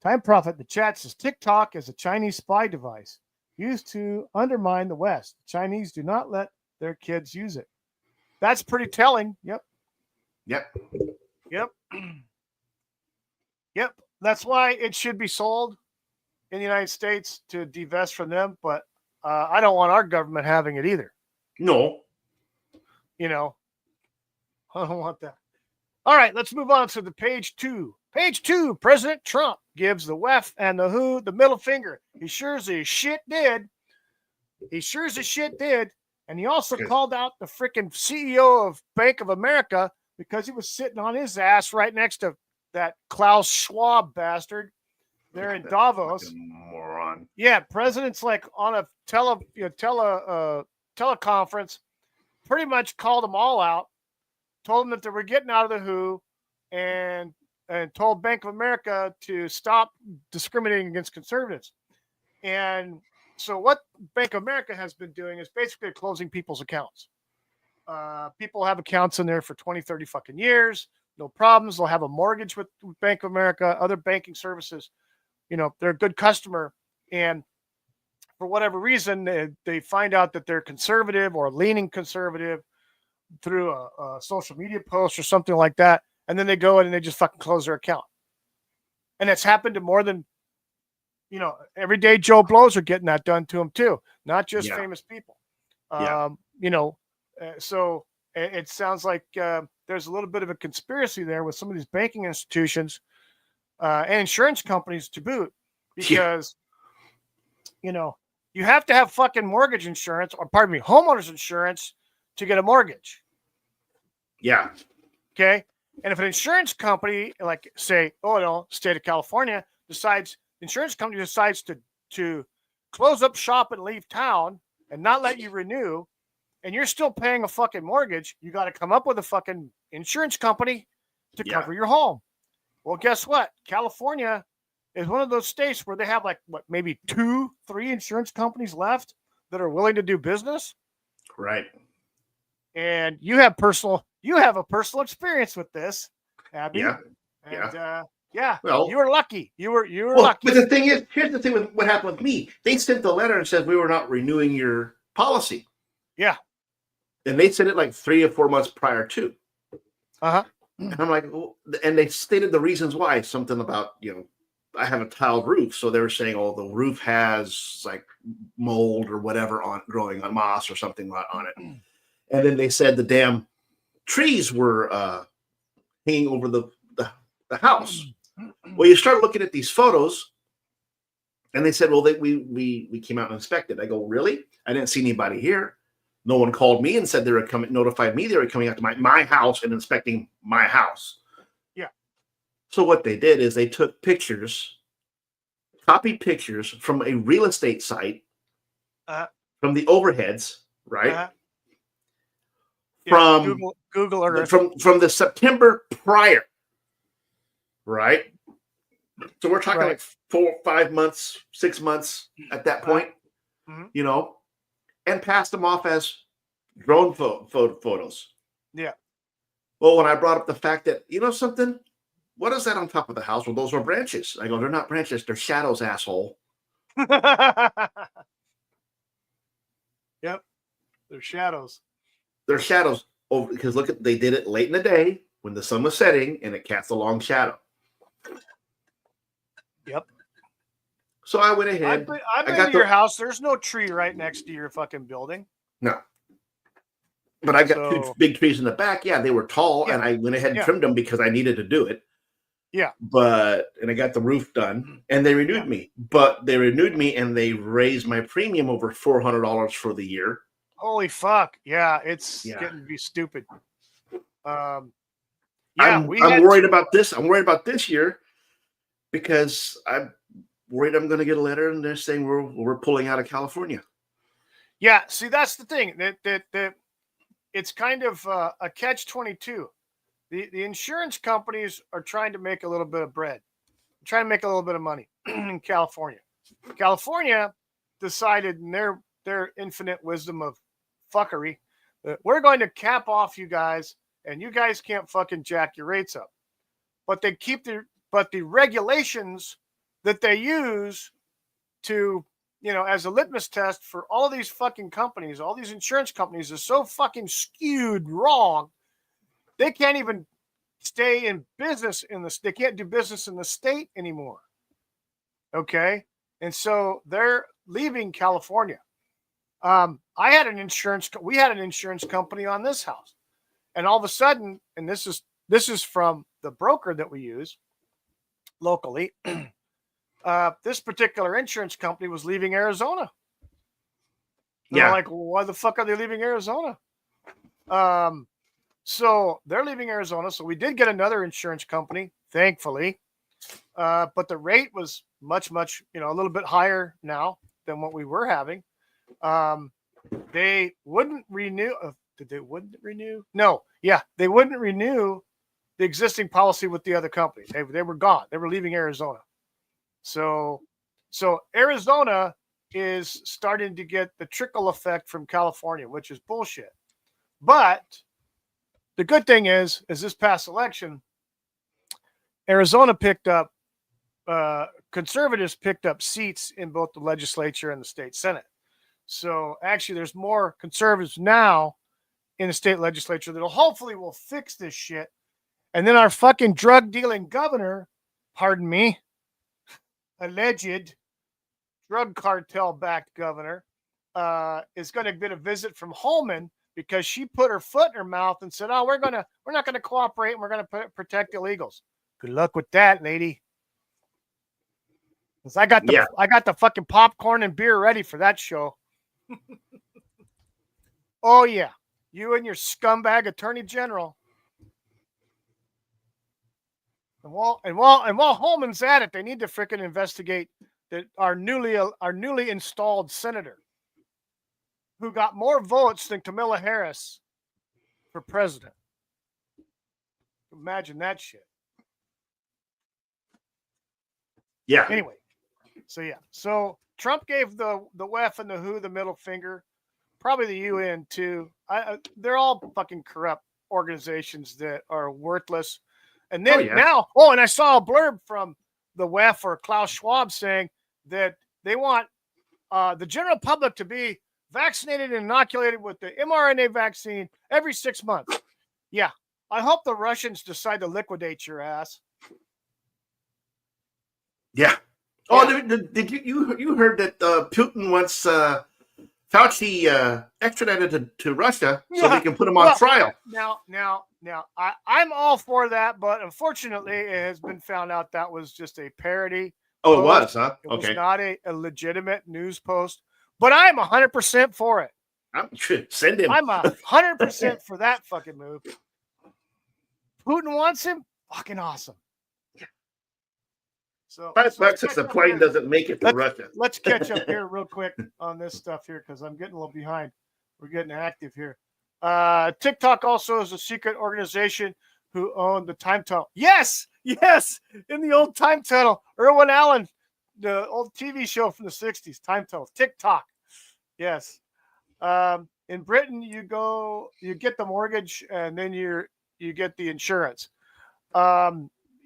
Speaker 1: Time Prophet, the chat says TikTok is a Chinese spy device used to undermine the West. The Chinese do not let their kids use it. That's pretty telling. Yep. That's why it should be sold in the United States to divest from them. But I don't want our government having it either.
Speaker 2: No.
Speaker 1: I don't want that. All right, let's move on to the page 2. Page 2, President Trump gives the WEF and the WHO the middle finger. He sure as shit did. And he also called out the freaking CEO of Bank of America because he was sitting on his ass right next to that Klaus Schwab bastard there in Davos.
Speaker 2: Moron.
Speaker 1: Yeah, president's like on a teleconference, pretty much called them all out, told them that they were getting out of the WHO, and told Bank of America to stop discriminating against conservatives. And so what Bank of America has been doing is basically closing people's accounts. People have accounts in there for 20, 30 fucking years. No problems. They'll have a mortgage with Bank of America, other banking services. They're a good customer. And for whatever reason, they find out that they're conservative or leaning conservative through a social media post or something like that. And then they go in and they just fucking close their account. And it's happened to more than, everyday Joe Blows are getting that done to them too. Not just famous people. So it sounds like there's a little bit of a conspiracy there with some of these banking institutions and insurance companies to boot, because, you have to have fucking mortgage insurance homeowners insurance to get a mortgage.
Speaker 2: Yeah.
Speaker 1: Okay. And if an insurance company, like say, state of California insurance company decides to close up shop and leave town and not let you renew, and you're still paying a fucking mortgage, you got to come up with a fucking insurance company to cover your home. Well, guess what? California is one of those states where they have maybe 2-3 insurance companies left that are willing to do business.
Speaker 2: Right.
Speaker 1: And you have a personal experience with this, Abby.
Speaker 2: Yeah.
Speaker 1: And,
Speaker 2: well,
Speaker 1: you were lucky. You were lucky.
Speaker 2: But the thing is, here's the thing with what happened with me. They sent the letter and said we were not renewing your policy.
Speaker 1: Yeah.
Speaker 2: And they said it like 3 or 4 months prior to.
Speaker 1: Uh-huh.
Speaker 2: And I'm like, and they stated the reasons why. Something about, I have a tiled roof. So they were saying, the roof has like mold or whatever growing on moss or something on it. And then they said the damn trees were hanging over the house. Well, you start looking at these photos, and they said, we came out and inspected. I go, really? I didn't see anybody here. No one called me and said they were notified me they were coming out to my house and inspecting my house.
Speaker 1: Yeah.
Speaker 2: So what they did is they took pictures, copied pictures from a real estate site, from the overheads, right?
Speaker 1: Yeah,
Speaker 2: From
Speaker 1: Google Earth.
Speaker 2: from the September prior, right? So we're talking like 4, 5 months, 6 months at that point, you know, and passed them off as drone photos.
Speaker 1: Yeah.
Speaker 2: Well, when I brought up the fact that, you know something, what is that on top of the house? Well, those are branches. I go, they're not branches, they're shadows, asshole.
Speaker 1: Yep. They're shadows.
Speaker 2: They're shadows. Oh, because look at, they did it late in the day when the sun was setting and it casts a long shadow.
Speaker 1: Yep.
Speaker 2: So I went ahead.
Speaker 1: I've been to your house. There's no tree right next to your fucking building.
Speaker 2: No. But I got 2 big trees in the back. Yeah, they were tall, and I went ahead and trimmed them because I needed to do it.
Speaker 1: Yeah.
Speaker 2: And I got the roof done, and they renewed me. But they renewed me, and they raised my premium over $400 for the year.
Speaker 1: Holy fuck! Yeah, it's getting to be stupid.
Speaker 2: I'm worried about this. I'm worried about this year because I'm worried I'm going to get a letter and they're saying we're pulling out of California.
Speaker 1: Yeah, see, that's the thing. That it's kind of a catch-22. The insurance companies are trying to make a little bit of bread, trying to make a little bit of money in California. California decided in their infinite wisdom of fuckery that we're going to cap off you guys, and you guys can't fucking jack your rates up. But they keep the regulations that they use to, you know, as a litmus test for all of these fucking companies, all these insurance companies are so fucking skewed wrong. They can't even stay in business they can't do business in the state anymore. Okay. And so they're leaving California. We had an insurance company on this house, and all of a sudden, and this is from the broker that we use locally. This particular insurance company was leaving Arizona. Yeah. Like, well, why the fuck are they leaving Arizona? So they're leaving Arizona. So we did get another insurance company, thankfully. But the rate was much, you know, a little bit higher now than what we were having. They wouldn't renew. Wouldn't renew? No. Yeah. They wouldn't renew the existing policy with the other company. They were gone. They were leaving Arizona. So Arizona is starting to get the trickle effect from California, which is bullshit. But the good thing is this past election, Arizona picked up, conservatives picked up seats in both the legislature and the state Senate. So actually there's more conservatives now in the state legislature that'll hopefully will fix this shit. And then our fucking drug dealing governor, pardon me, alleged drug cartel backed governor, is going to get a visit from Holman because she put her foot in her mouth and said, "Oh, we're not going to cooperate, and we're going to protect illegals." Good luck with that, lady. Because I got the fucking popcorn and beer ready for that show. Oh yeah, you and your scumbag attorney general. And while Holman's at it, they need to frickin' investigate that our newly installed senator, who got more votes than Kamala Harris for president. Imagine that shit.
Speaker 2: Yeah.
Speaker 1: Anyway, so Trump gave the WEF and the WHO the middle finger, probably the UN too. They're all fucking corrupt organizations that are worthless. And then and I saw a blurb from the WEF or Klaus Schwab saying that they want the general public to be vaccinated and inoculated with the mRNA vaccine every 6 months. Yeah. I hope the Russians decide to liquidate your ass.
Speaker 2: Yeah. Oh, did you heard that Putin wants Fauci extradited to Russia so they can put him on trial?
Speaker 1: Now, I'm all for that, but unfortunately, it has been found out that was just a parody.
Speaker 2: Oh, it was, huh?
Speaker 1: It was not a legitimate news post, but I'm 100% for it.
Speaker 2: Send him.
Speaker 1: I'm 100% for that fucking move. Putin wants him? Fucking awesome. So
Speaker 2: $5 if the plane doesn't make it to Russia.
Speaker 1: Let's catch up here real quick on this stuff here because I'm getting a little behind. We're getting active here. TikTok also is a secret organization who owned the time tunnel. Yes, in the old time tunnel. Irwin Allen, the old TV show from the 60s, time tunnel. TikTok. Yes. In Britain, you get the mortgage and then you get the insurance.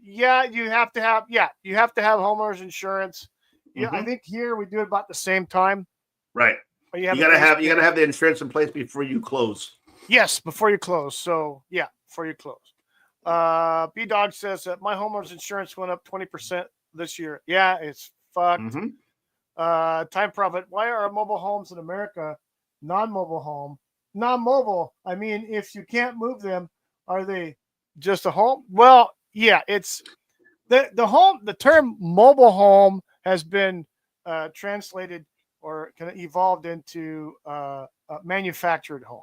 Speaker 1: You have to have homeowners insurance. Yeah, I think here we do it about the same time.
Speaker 2: Right. You gotta have the insurance in place before you close.
Speaker 1: Yes, before you close. So yeah, before you close. B Dog says that my homeowner's insurance went up 20% this year. Yeah, it's fucked. Time Profit. Why are mobile homes in America non-mobile home? Non-mobile. I mean, if you can't move them, are they just a home? Well, yeah, it's the home. The term mobile home has been translated or kind of evolved into a manufactured home.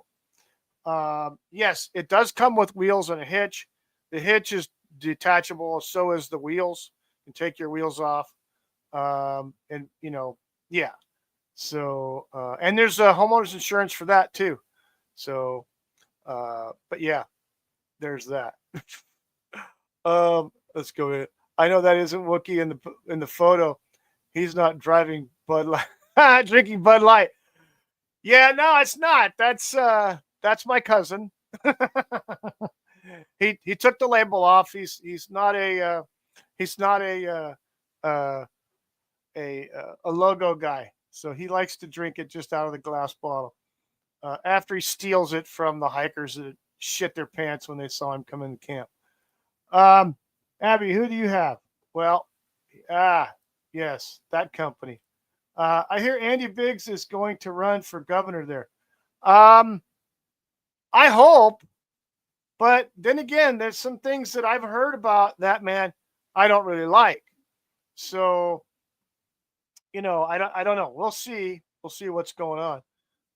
Speaker 1: Yes, it does come with wheels and a hitch. The hitch is detachable, so is the wheels. You can take your wheels off. And yeah. So, and there's a homeowner's insurance for that too. So, but yeah, there's that. Let's go in. I know that isn't Wookie in the photo. He's not driving Bud Light, drinking Bud Light. Yeah, no, it's not. That's my cousin. He took the label off. He's not a logo guy. So he likes to drink it just out of the glass bottle. After he steals it from the hikers that shit their pants when they saw him come in camp. Abby, who do you have? Well, yes, that company. I hear Andy Biggs is going to run for governor there. I hope, but then again, there's some things that I've heard about that man I don't really like. So, I don't know. We'll see. We'll see what's going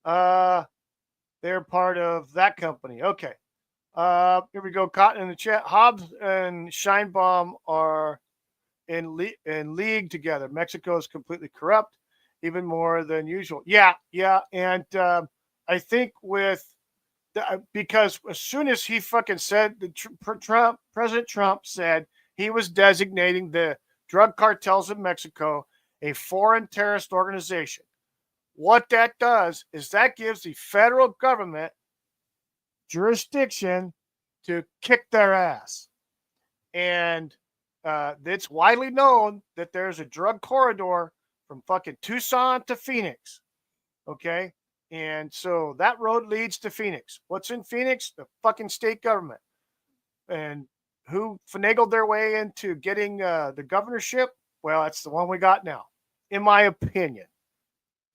Speaker 1: on. They're part of that company. Okay. Here we go. Cotton in the chat. Hobbs and Scheinbaum are in league together. Mexico is completely corrupt, even more than usual. Yeah. And I think because as soon as he fucking said President Trump said he was designating the drug cartels of Mexico a foreign terrorist organization. What that does is that gives the federal government jurisdiction to kick their ass. And it's widely known that there's a drug corridor from fucking Tucson to Phoenix. Okay? And so that road leads to Phoenix. What's in Phoenix? The fucking state government. And who finagled their way into getting the governorship? Well, that's the one we got now, in my opinion.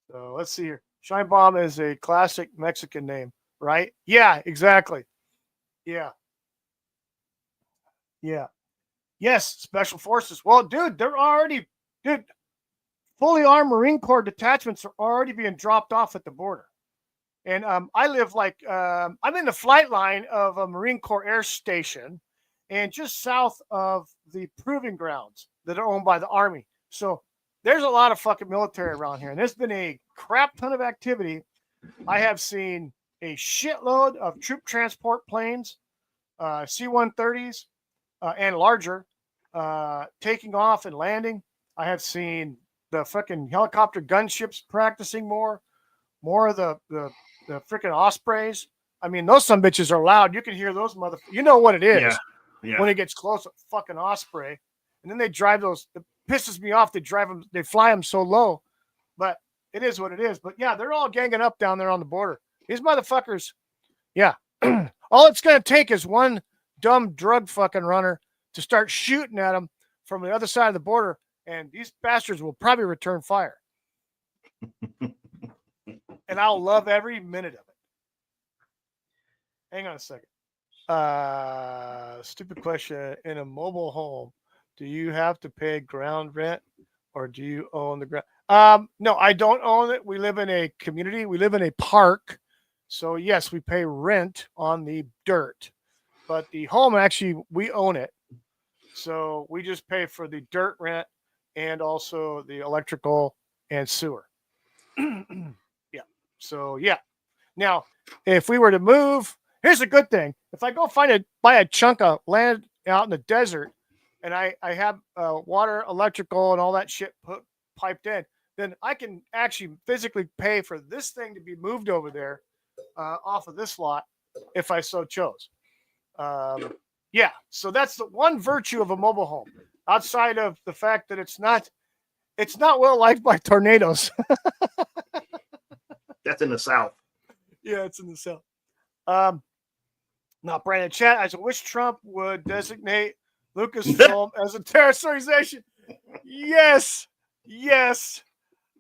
Speaker 1: So let's see here. Scheinbaum is a classic Mexican name, right? Yeah, exactly. Yeah. Yes, special forces. Well, dude, fully armed Marine Corps detachments are already being dropped off at the border. And I live I'm in the flight line of a Marine Corps air station and just south of the proving grounds that are owned by the Army. So there's a lot of fucking military around here. And there's been a crap ton of activity. I have seen a shitload of troop transport planes, C-130s, and larger, taking off and landing. I have seen the fucking helicopter gunships practicing more of the freaking Ospreys. I mean, those some bitches are loud. You can hear those motherfuckers. You know what it is when it gets close to fucking Osprey. And then they drive those. It pisses me off. They fly them so low. But it is what it is. But yeah, they're all ganging up down there on the border. These motherfuckers, yeah. All it's going to take is one dumb drug fucking runner to start shooting at them from the other side of the border, and these bastards will probably return fire. And I'll love every minute of it. Hang on a second. Stupid question. In a mobile home, do you have to pay ground rent or do you own the ground? No, I don't own it. We live in a community. We live in a park. So yes, we pay rent on the dirt, but the home, actually, we own it. So we just pay for the dirt rent. and also the electrical and sewer. Yeah. So yeah. Now, if we were to move, here's a good thing. If I go buy a chunk of land out in the desert, and I have water, electrical, and all that shit piped in, then I can actually physically pay for this thing to be moved over there off of this lot if I so chose. Yeah, so that's the one virtue of a mobile home, outside of the fact that it's not well liked by tornadoes.
Speaker 2: That's in the South.
Speaker 1: Yeah, it's in the South. Now, Brandon Chat, I wish Trump would designate Lucasfilm as a terrorist organization. Yes.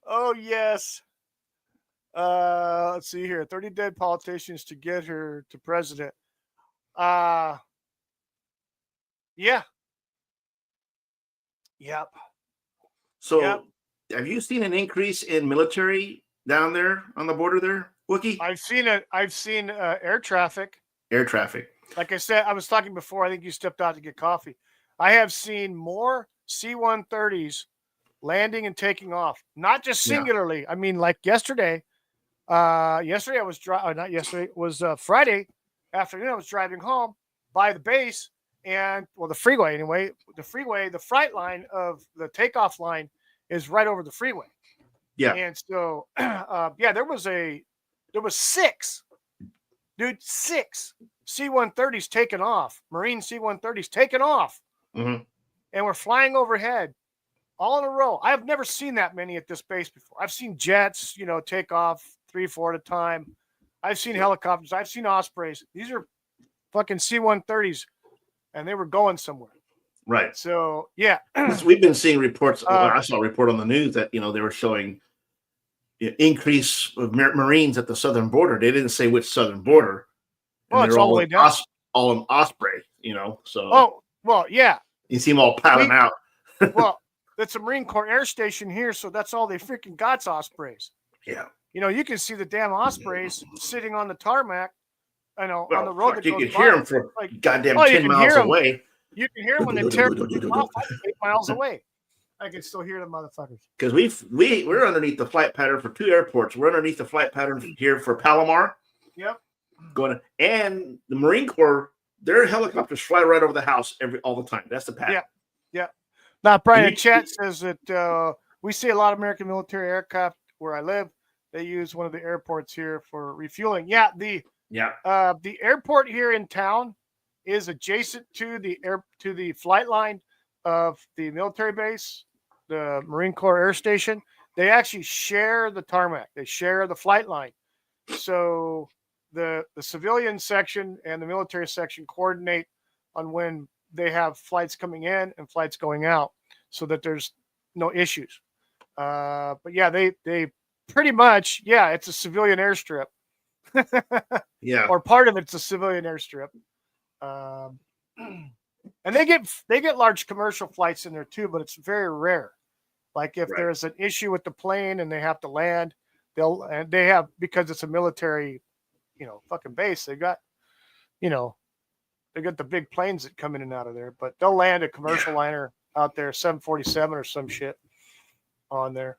Speaker 1: Oh, yes. Let's see here. 30 dead politicians to get her to president. Yeah. Yep.
Speaker 2: So, have you seen an increase in military down there on the border there, Wookie?
Speaker 1: I've seen air traffic.
Speaker 2: Air traffic.
Speaker 1: Like I said, I was talking before. I think you stepped out to get coffee. I have seen more C-130s landing and taking off. Not just singularly. Yeah. I mean, like yesterday. Yesterday I was not yesterday. It was Friday afternoon. I was driving home by the base and the freeway anyway. The freeway, the flight line of the takeoff line is right over the freeway.
Speaker 2: Yeah.
Speaker 1: And so, there was six C-130s taken off, Marine C-130s taken off, and we're flying overhead all in a row. I have never seen that many at this base before. I've seen jets, take off 3-4 at a time. I've seen helicopters. I've seen Ospreys. These are fucking C-130s, and they were going somewhere.
Speaker 2: Right.
Speaker 1: So, yeah.
Speaker 2: We've been seeing reports. I saw a report on the news that, they were showing increase of Marines at the southern border. They didn't say which southern border.
Speaker 1: Well, it's all the way down.
Speaker 2: All in Osprey, so.
Speaker 1: Oh, well, yeah.
Speaker 2: You see them all paddling out.
Speaker 1: Well, that's a Marine Corps air station here, so that's all they freaking got's Ospreys.
Speaker 2: Yeah.
Speaker 1: You can see the damn Ospreys sitting on the tarmac, on the road that
Speaker 2: you
Speaker 1: goes
Speaker 2: can
Speaker 1: by.
Speaker 2: hear them for goddamn 10 miles away.
Speaker 1: You can hear them when they tear off 8 miles away. I can still hear the motherfuckers.
Speaker 2: Because we're underneath the flight pattern for 2 airports. We're underneath the flight pattern here for Palomar.
Speaker 1: Yep.
Speaker 2: And the Marine Corps, their helicopters fly right over the house all the time. That's the pattern.
Speaker 1: Yeah. Now, Brian Chat says that we see a lot of American military aircraft where I live. They use one of the airports here for refueling. Yeah, the airport here in town is adjacent to the flight line of the military base, the Marine Corps Air Station. They actually share the tarmac. They share the flight line. So the civilian section and the military section coordinate on when they have flights coming in and flights going out so that there's no issues. But yeah, they pretty much, it's a civilian airstrip.
Speaker 2: Yeah.
Speaker 1: Or part of it's a civilian airstrip. And they get large commercial flights in there too, but it's very rare. Like if there's an issue with the plane and they have to land, because it's a military, fucking base, they got the big planes that come in and out of there, but they'll land a commercial liner out there, 747 or some shit on there.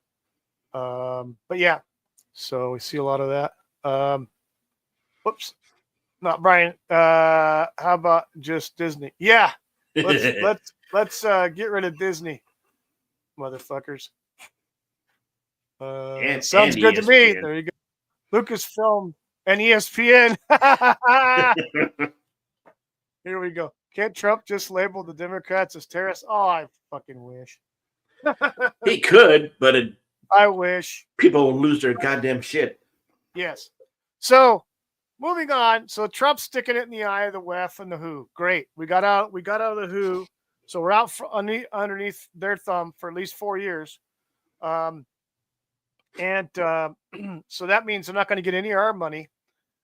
Speaker 1: But yeah, so we see a lot of that. Whoops. Not Brian. How about just Disney? Yeah. Let's get rid of Disney, motherfuckers. Sounds good to me. There you go. Lucasfilm and ESPN. Here we go. Can't Trump just label the Democrats as terrorists? Oh, I fucking wish.
Speaker 2: He could, but
Speaker 1: I wish.
Speaker 2: People will lose their goddamn shit.
Speaker 1: Yes. So moving on. So Trump's sticking it in the eye of the WEF and the WHO. Great. We got out of the WHO. So we're out underneath their thumb for at least 4 years. So that means they're not going to get any of our money,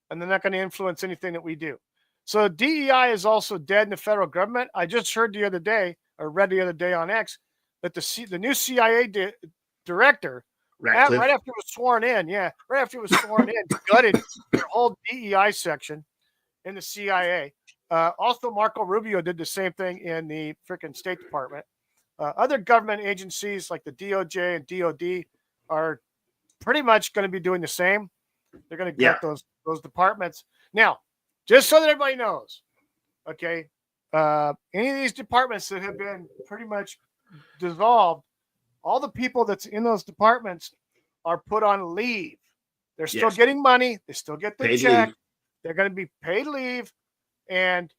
Speaker 1: and they're not going to influence anything that we do. So DEI is also dead in the federal government. I just heard the other day, or read the other day on X, that the new CIA director, right after he was sworn in, gutted their whole DEI section in the CIA. Also, Marco Rubio did the same thing in the freaking State Department. Other government agencies like the DOJ and DOD are pretty much going to be doing the same. They're going to gut those departments. Now, just so that everybody knows, okay, any of these departments that have been pretty much dissolved, all the people that's in those departments are put on leave. They're still getting money. They still get their check. Leave. They're going to be paid leave. And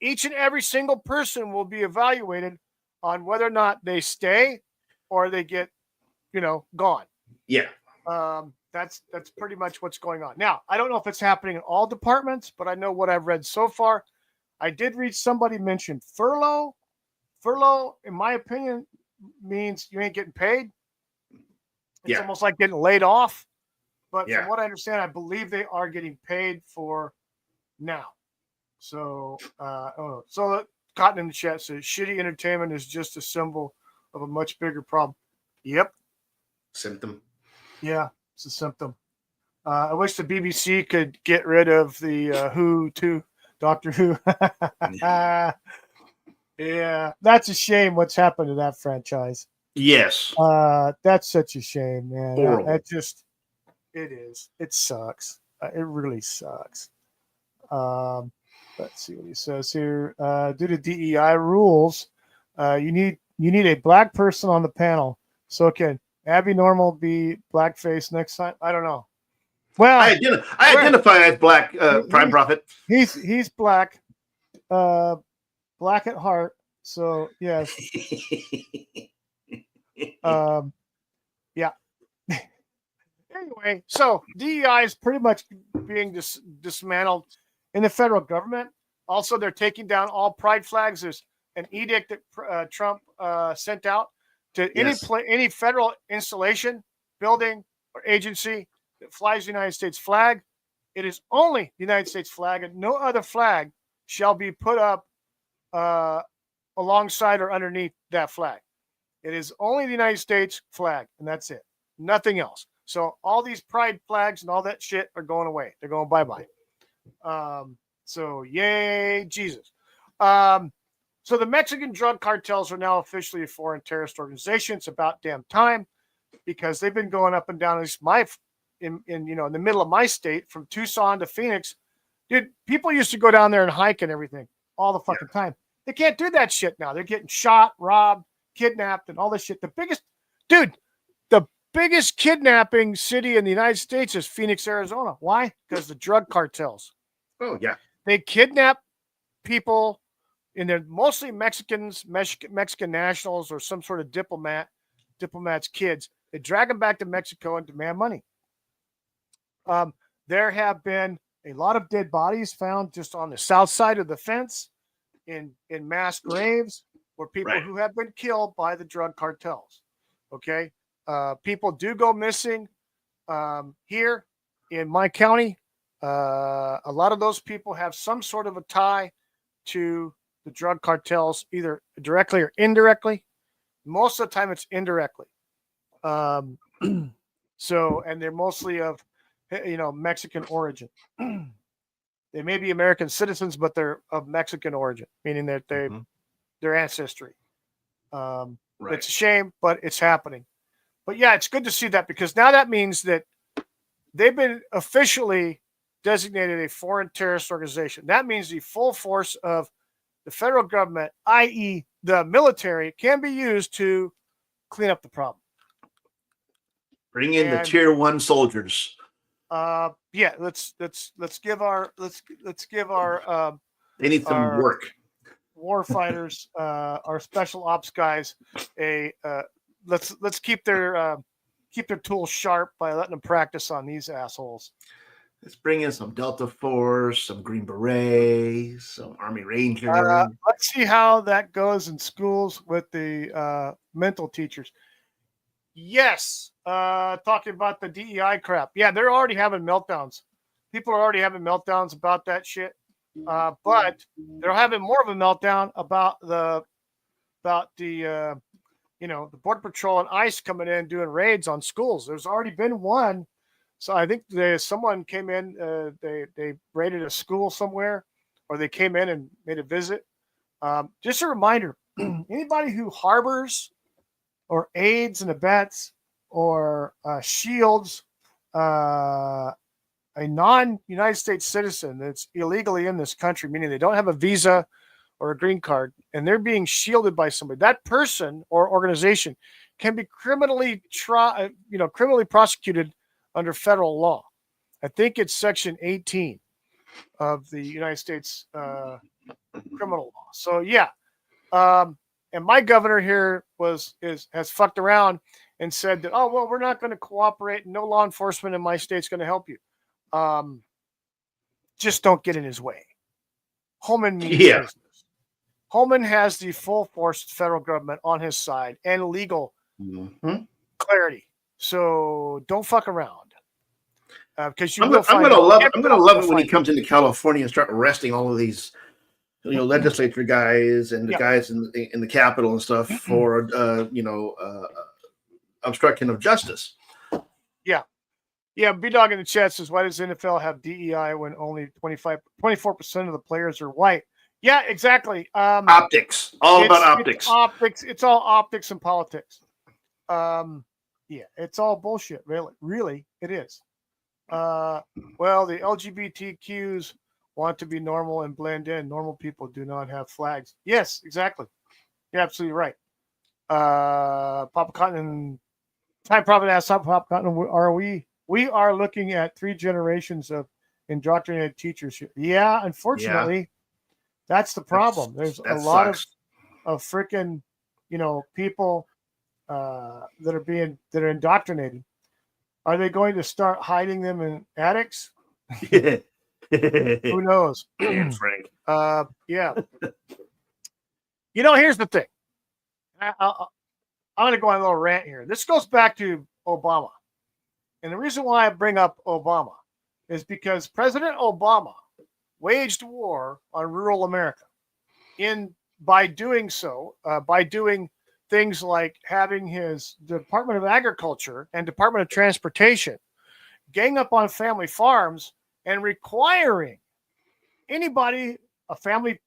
Speaker 1: each and every single person will be evaluated on whether or not they stay or they get, gone.
Speaker 2: Yeah.
Speaker 1: That's pretty much what's going on. Now, I don't know if it's happening in all departments, but I know what I've read so far. I did read somebody mention furlough. Furlough, in my opinion, means you ain't getting paid. It's almost like getting laid off. But from what I understand, I believe they are getting paid for now. So, So Cotton in the chat says shitty entertainment is just a symbol of a much bigger problem. Yep.
Speaker 2: Symptom.
Speaker 1: Yeah, it's a symptom. I wish the BBC could get rid of the Who too, Doctor Who. Yeah, that's a shame. What's happened to that franchise?
Speaker 2: Yes.
Speaker 1: That's such a shame, man. It is. It sucks. It really sucks. Let's see what he says here. Due to DEI rules, you need a black person on the panel. So can Abby Normal be blackface next time? I don't know. Well,
Speaker 2: I identify as black, Prime Prophet.
Speaker 1: He's black, black at heart. So yes. Yeah. Anyway, so DEI is pretty much being dismantled in the federal government. Also, they're taking down all pride flags. There's an edict that Trump sent out to any federal installation, building, or agency that flies the United States flag. It is only the United States flag, and no other flag shall be put up alongside or underneath that flag. It is only the United States flag, and that's it. Nothing else. So all these pride flags and all that shit are going away. They're going bye-bye. So yay, Jesus. So the Mexican drug cartels are now officially a foreign terrorist organization. It's about damn time, because they've been going up and down in the middle of my state from Tucson to Phoenix. Dude, people used to go down there and hike and everything all the fucking time. They can't do that shit now. They're getting shot, robbed, kidnapped, and all this shit. The biggest kidnapping city in the United States is Phoenix, Arizona. Why? Because the drug cartels.
Speaker 2: Oh, yeah.
Speaker 1: They kidnap people, and they're mostly Mexicans, Mexican nationals, or some sort of diplomats' kids. They drag them back to Mexico and demand money. There have been a lot of dead bodies found just on the south side of the fence in mass graves, where people who have been killed by the drug cartels. Okay. People do go missing here in my county. A lot of those people have some sort of a tie to the drug cartels, either directly or indirectly. Most of the time it's indirectly. And they're mostly of, Mexican origin. They may be American citizens, but they're of Mexican origin, meaning that their ancestry. It's a shame, but it's happening. But yeah, it's good to see that, because now that means that they've been officially designated a foreign terrorist organization. That means the full force of the federal government, i.e. the military, can be used to clean up the problem.
Speaker 2: Bring in the tier 1 soldiers.
Speaker 1: Let's give our
Speaker 2: they need some work.
Speaker 1: War fighters, our special ops guys, let's keep their tools sharp by letting them practice on these assholes.
Speaker 2: Let's bring in some Delta Force, some Green Berets, some Army Rangers.
Speaker 1: Let's see how that goes in schools with the mental teachers. Yes, talking about the DEI crap. Yeah, they're already having meltdowns. People are already having meltdowns about that shit. But they're having more of a meltdown about the Border Patrol and ICE coming in doing raids on schools. There's already been one. So I think someone came in, they raided a school somewhere, or they came in and made a visit. Just a reminder, anybody who harbors or aids and abets or shields a non-United States citizen that's illegally in this country, meaning they don't have a visa or a green card, and they're being shielded by somebody, that person or organization can be criminally prosecuted under federal law. I think it's Section 18 of the United States criminal law. So yeah, and my governor here has fucked around and said that, oh well, we're not going to cooperate. No law enforcement in my state's going to help you. Just don't get in his way. Holman means business. Holman has the full force federal government on his side and legal clarity. So don't fuck around. Because
Speaker 2: I'm gonna love it when he comes into California and start arresting all of these, legislature guys and the guys in the Capitol and stuff for obstruction of justice.
Speaker 1: Yeah, B-Dog in the chat says, why does NFL have DEI when only 24% of the players are white? Yeah, exactly.
Speaker 2: Optics. All about optics.
Speaker 1: It's optics. It's all optics and politics. Yeah, it's all bullshit, really. Really, it is. Well, the LGBTQs want to be normal and blend in. Normal people do not have flags. Yes, exactly. You're absolutely right. Papa Cotton, Time Prophet asks, Papa Cotton, we are looking at 3 generations of indoctrinated teachers here. Yeah, unfortunately, that's the problem. There's a lot of freaking, people that are indoctrinated. Are they going to start hiding them in attics? Who knows?
Speaker 2: Damn, Frank.
Speaker 1: Yeah. Here's the thing. I'm going to go on a little rant here. This goes back to Obama. And the reason why I bring up Obama is because President Obama waged war on rural America. By doing things like having his Department of Agriculture and Department of Transportation gang up on family farms and requiring anybody, a family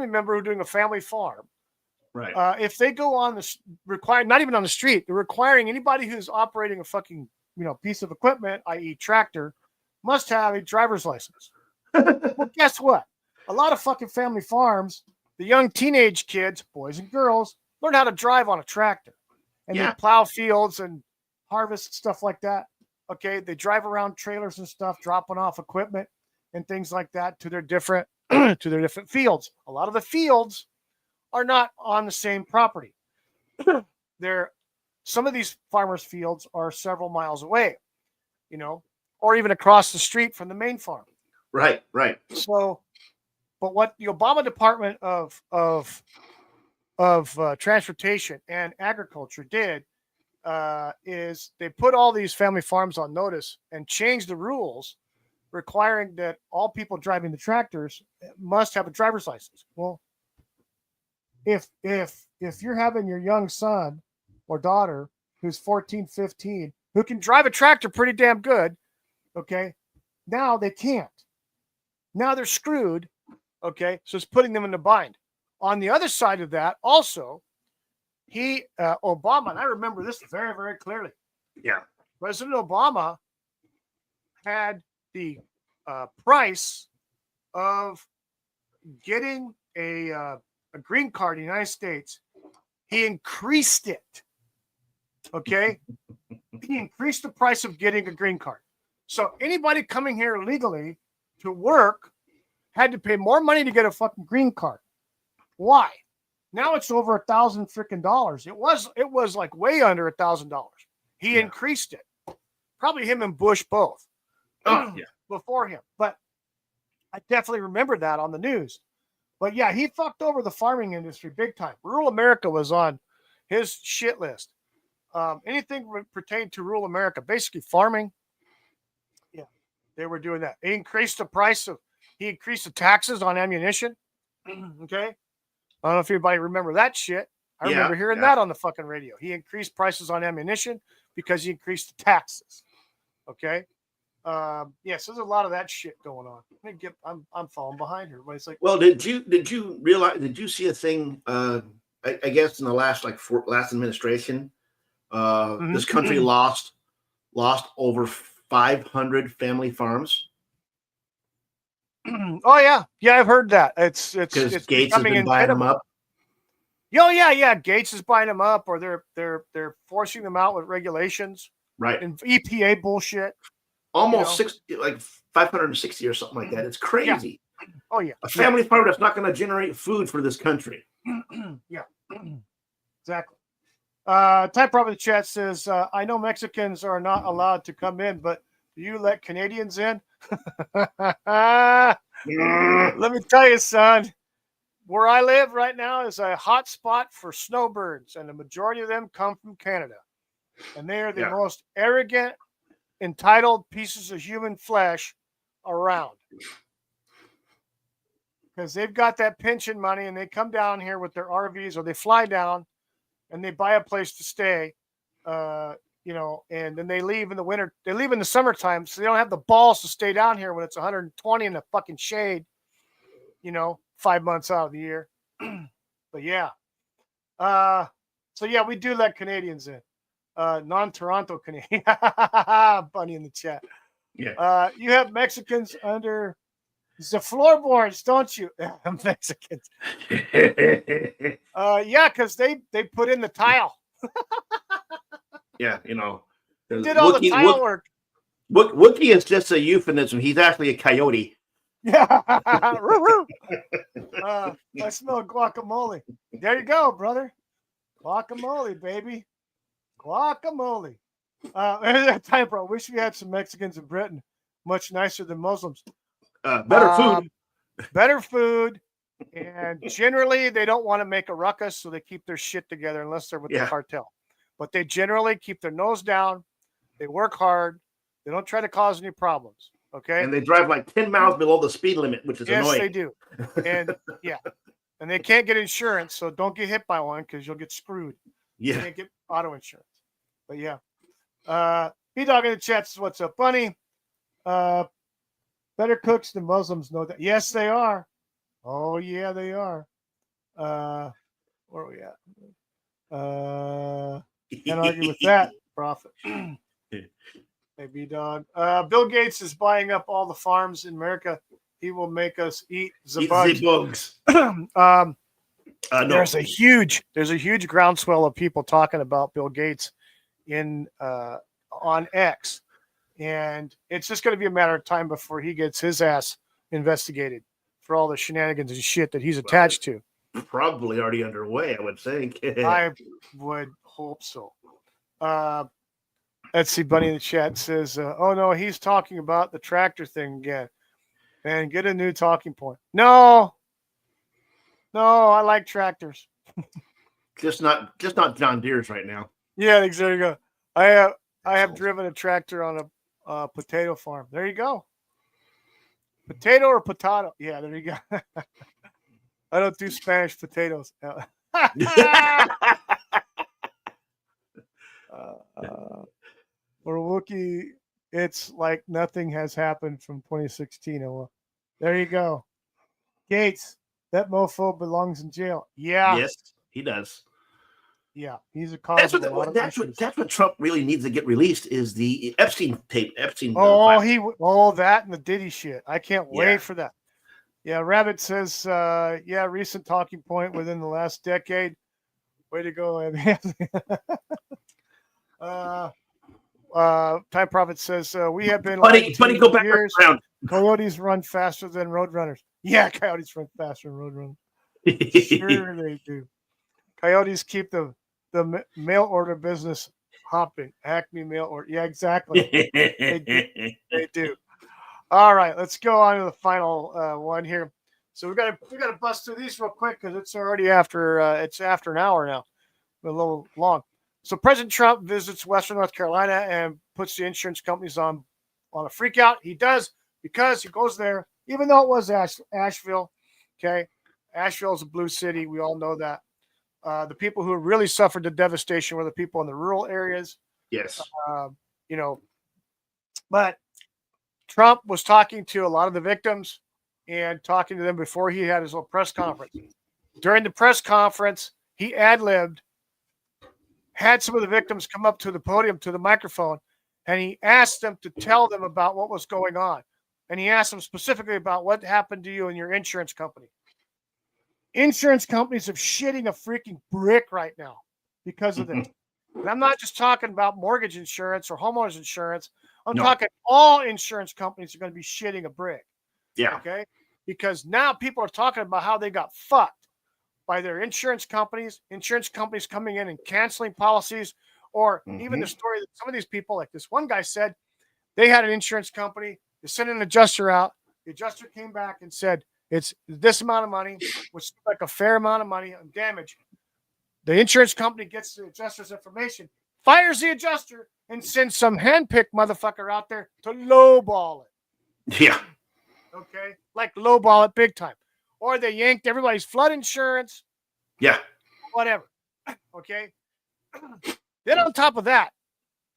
Speaker 1: member who's doing a family farm,
Speaker 2: right?
Speaker 1: If they go on not even on the street, they're requiring anybody who's operating a fucking piece of equipment, i.e. tractor, must have a driver's license. Well, guess what? A lot of fucking family farms, the young teenage kids, boys and girls, learn how to drive on a tractor. And they plow fields and harvest stuff like that. Okay, they drive around trailers and stuff, dropping off equipment and things like that to their different fields. A lot of the fields are not on the same property. Some of these farmers' fields are several miles away, or even across the street from the main farm.
Speaker 2: Right.
Speaker 1: So, but what the Obama Department of Transportation and Agriculture did is they put all these family farms on notice and changed the rules, requiring that all people driving the tractors must have a driver's license. Well, if you're having your young son or daughter who's 14, 15, who can drive a tractor pretty damn good, okay, now they can't. Now they're screwed, okay, so it's putting them in a bind. On the other side of that, also, Obama, and I remember this very, very clearly.
Speaker 2: Yeah.
Speaker 1: President Obama had the price of getting a green card in the United States. He increased it. Okay. He increased the price of getting a green card. So anybody coming here legally to work had to pay more money to get a fucking green card. Why? Now it's over $1,000 freaking dollars. It was like way under $1,000. He increased it. Probably him and Bush both. Before him. But I definitely remember that on the news. But yeah, he fucked over the farming industry big time. Rural America was on his shit list. Anything pertained to rural America, basically farming. Yeah, they were doing that. He increased the taxes on ammunition. Okay. I don't know if anybody remember that shit. I remember hearing that on the fucking radio. He increased prices on ammunition because he increased the taxes. Okay. So there's a lot of that shit going on. I'm falling behind here. But it's like,
Speaker 2: well, did you realize? Did you see a thing? I I guess in the last last administration, this country lost over 500 family farms.
Speaker 1: Oh yeah, I've heard that. It's
Speaker 2: Gates has
Speaker 1: becoming
Speaker 2: been buying them up.
Speaker 1: Oh yeah. Gates is buying them up, or they're forcing them out with regulations,
Speaker 2: right?
Speaker 1: And EPA bullshit.
Speaker 2: Almost 560 or something like that. It's crazy.
Speaker 1: Yeah. Oh yeah,
Speaker 2: a family farm that's not going to generate food for this country.
Speaker 1: Yeah, exactly. Type Robert in the chat says, I know Mexicans are not allowed to come in, but do you let Canadians in? Let me tell you, son, where I live right now is a hot spot for snowbirds, and the majority of them come from Canada. And they are the most arrogant, entitled pieces of human flesh around. Because they've got that pension money, and they come down here with their RVs, or they fly down and they buy a place to stay, and then they leave in the winter. They leave in the summertime, so they don't have the balls to stay down here when it's 120 in the fucking shade, 5 months out of the year. But yeah. So yeah, we do let Canadians in. Non-Toronto Canadian. Bunny in the chat.
Speaker 2: Yeah.
Speaker 1: You have Mexicans under the floorboards, don't you? Mexicans. Yeah, because they put in the tile.
Speaker 2: Yeah,
Speaker 1: did all the tile work.
Speaker 2: Wookie is just a euphemism. He's actually a coyote.
Speaker 1: Yeah. I smell guacamole. There you go, brother. Guacamole, baby. Guacamole. Time, bro. Wish we had some Mexicans in Britain. Much nicer than Muslims.
Speaker 2: Better food.
Speaker 1: Better food. And generally, they don't want to make a ruckus, so they keep their shit together unless they're with the cartel. But they generally keep their nose down. They work hard. They don't try to cause any problems. Okay.
Speaker 2: And they drive like 10 miles below the speed limit, which is annoying.
Speaker 1: Yes, they do. And and they can't get insurance, so don't get hit by one because you'll get screwed.
Speaker 2: Yeah.
Speaker 1: You can't get auto insurance. But yeah. B-Dog in the chat says, what's up, Bunny? Better cooks than Muslims, no doubt. Yes, they are. Oh, yeah, they are. Where are we at? Can't argue with that, Prophet. Hey, B-Dog. Bill Gates is buying up all the farms in America. He will make us eat the bugs.
Speaker 2: No.
Speaker 1: There's a huge groundswell of people talking about Bill Gates on X, and it's just going to be a matter of time before he gets his ass investigated for all the shenanigans and shit that he's attached to.
Speaker 2: Probably already underway, I would think.
Speaker 1: I would hope so. Let's see. Bunny in the chat says, "Oh no, he's talking about the tractor thing again." Man, get a new talking point. No, I like tractors.
Speaker 2: just not John Deere's right now.
Speaker 1: Yeah, there you go. I have driven a tractor on a potato farm. There you go. Potato or potato? Yeah, there you go. I don't do Spanish potatoes. For Wookie, it's like nothing has happened from 2016. Well, there you go. Gates, that mofo belongs in jail. Yeah.
Speaker 2: Yes, he does.
Speaker 1: Yeah, he's a cause.
Speaker 2: That's what Trump really needs to get released is the Epstein tape.
Speaker 1: That and the Diddy shit. I can't wait for that. Yeah, Rabbit says, recent talking point within the last decade. Way to go, Time Prophet says, we have been
Speaker 2: Buddy, go back around.
Speaker 1: Coyotes run faster than roadrunners. Yeah, coyotes run faster than roadrunners. Sure they do. Coyotes keep the mail order business hopping. Acme mail order. Yeah, exactly. They do. All right, let's go on to the final one here. So we got to bust through these real quick because it's already after an hour now. A little long. So President Trump visits Western North Carolina and puts the insurance companies on a freak out. He does because he goes there, even though it was Asheville. Okay, Asheville is a blue city. We all know that. The people who really suffered the devastation were the people in the rural areas.
Speaker 2: Yes.
Speaker 1: But Trump was talking to a lot of the victims and talking to them before he had his little press conference. During the press conference, he ad-libbed, had some of the victims come up to the podium, to the microphone, and he asked them to tell them about what was going on. And he asked them specifically about what happened to you and your insurance company. Insurance companies are shitting a freaking brick right now because of this. And I'm not just talking about mortgage insurance or homeowners insurance. I'm talking all insurance companies are going to be shitting a brick.
Speaker 2: Yeah.
Speaker 1: Okay. Because now people are talking about how they got fucked by their insurance companies coming in and canceling policies, or even the story that some of these people, like this one guy said, they had an insurance company, they sent an adjuster out. The adjuster came back and said, it's this amount of money, which is like a fair amount of money on damage. The insurance company gets the adjuster's information, fires the adjuster, and sends some handpicked motherfucker out there to lowball it.
Speaker 2: Yeah.
Speaker 1: Okay. Like lowball it big time. Or they yanked everybody's flood insurance.
Speaker 2: Yeah.
Speaker 1: Whatever. Okay. Then on top of that,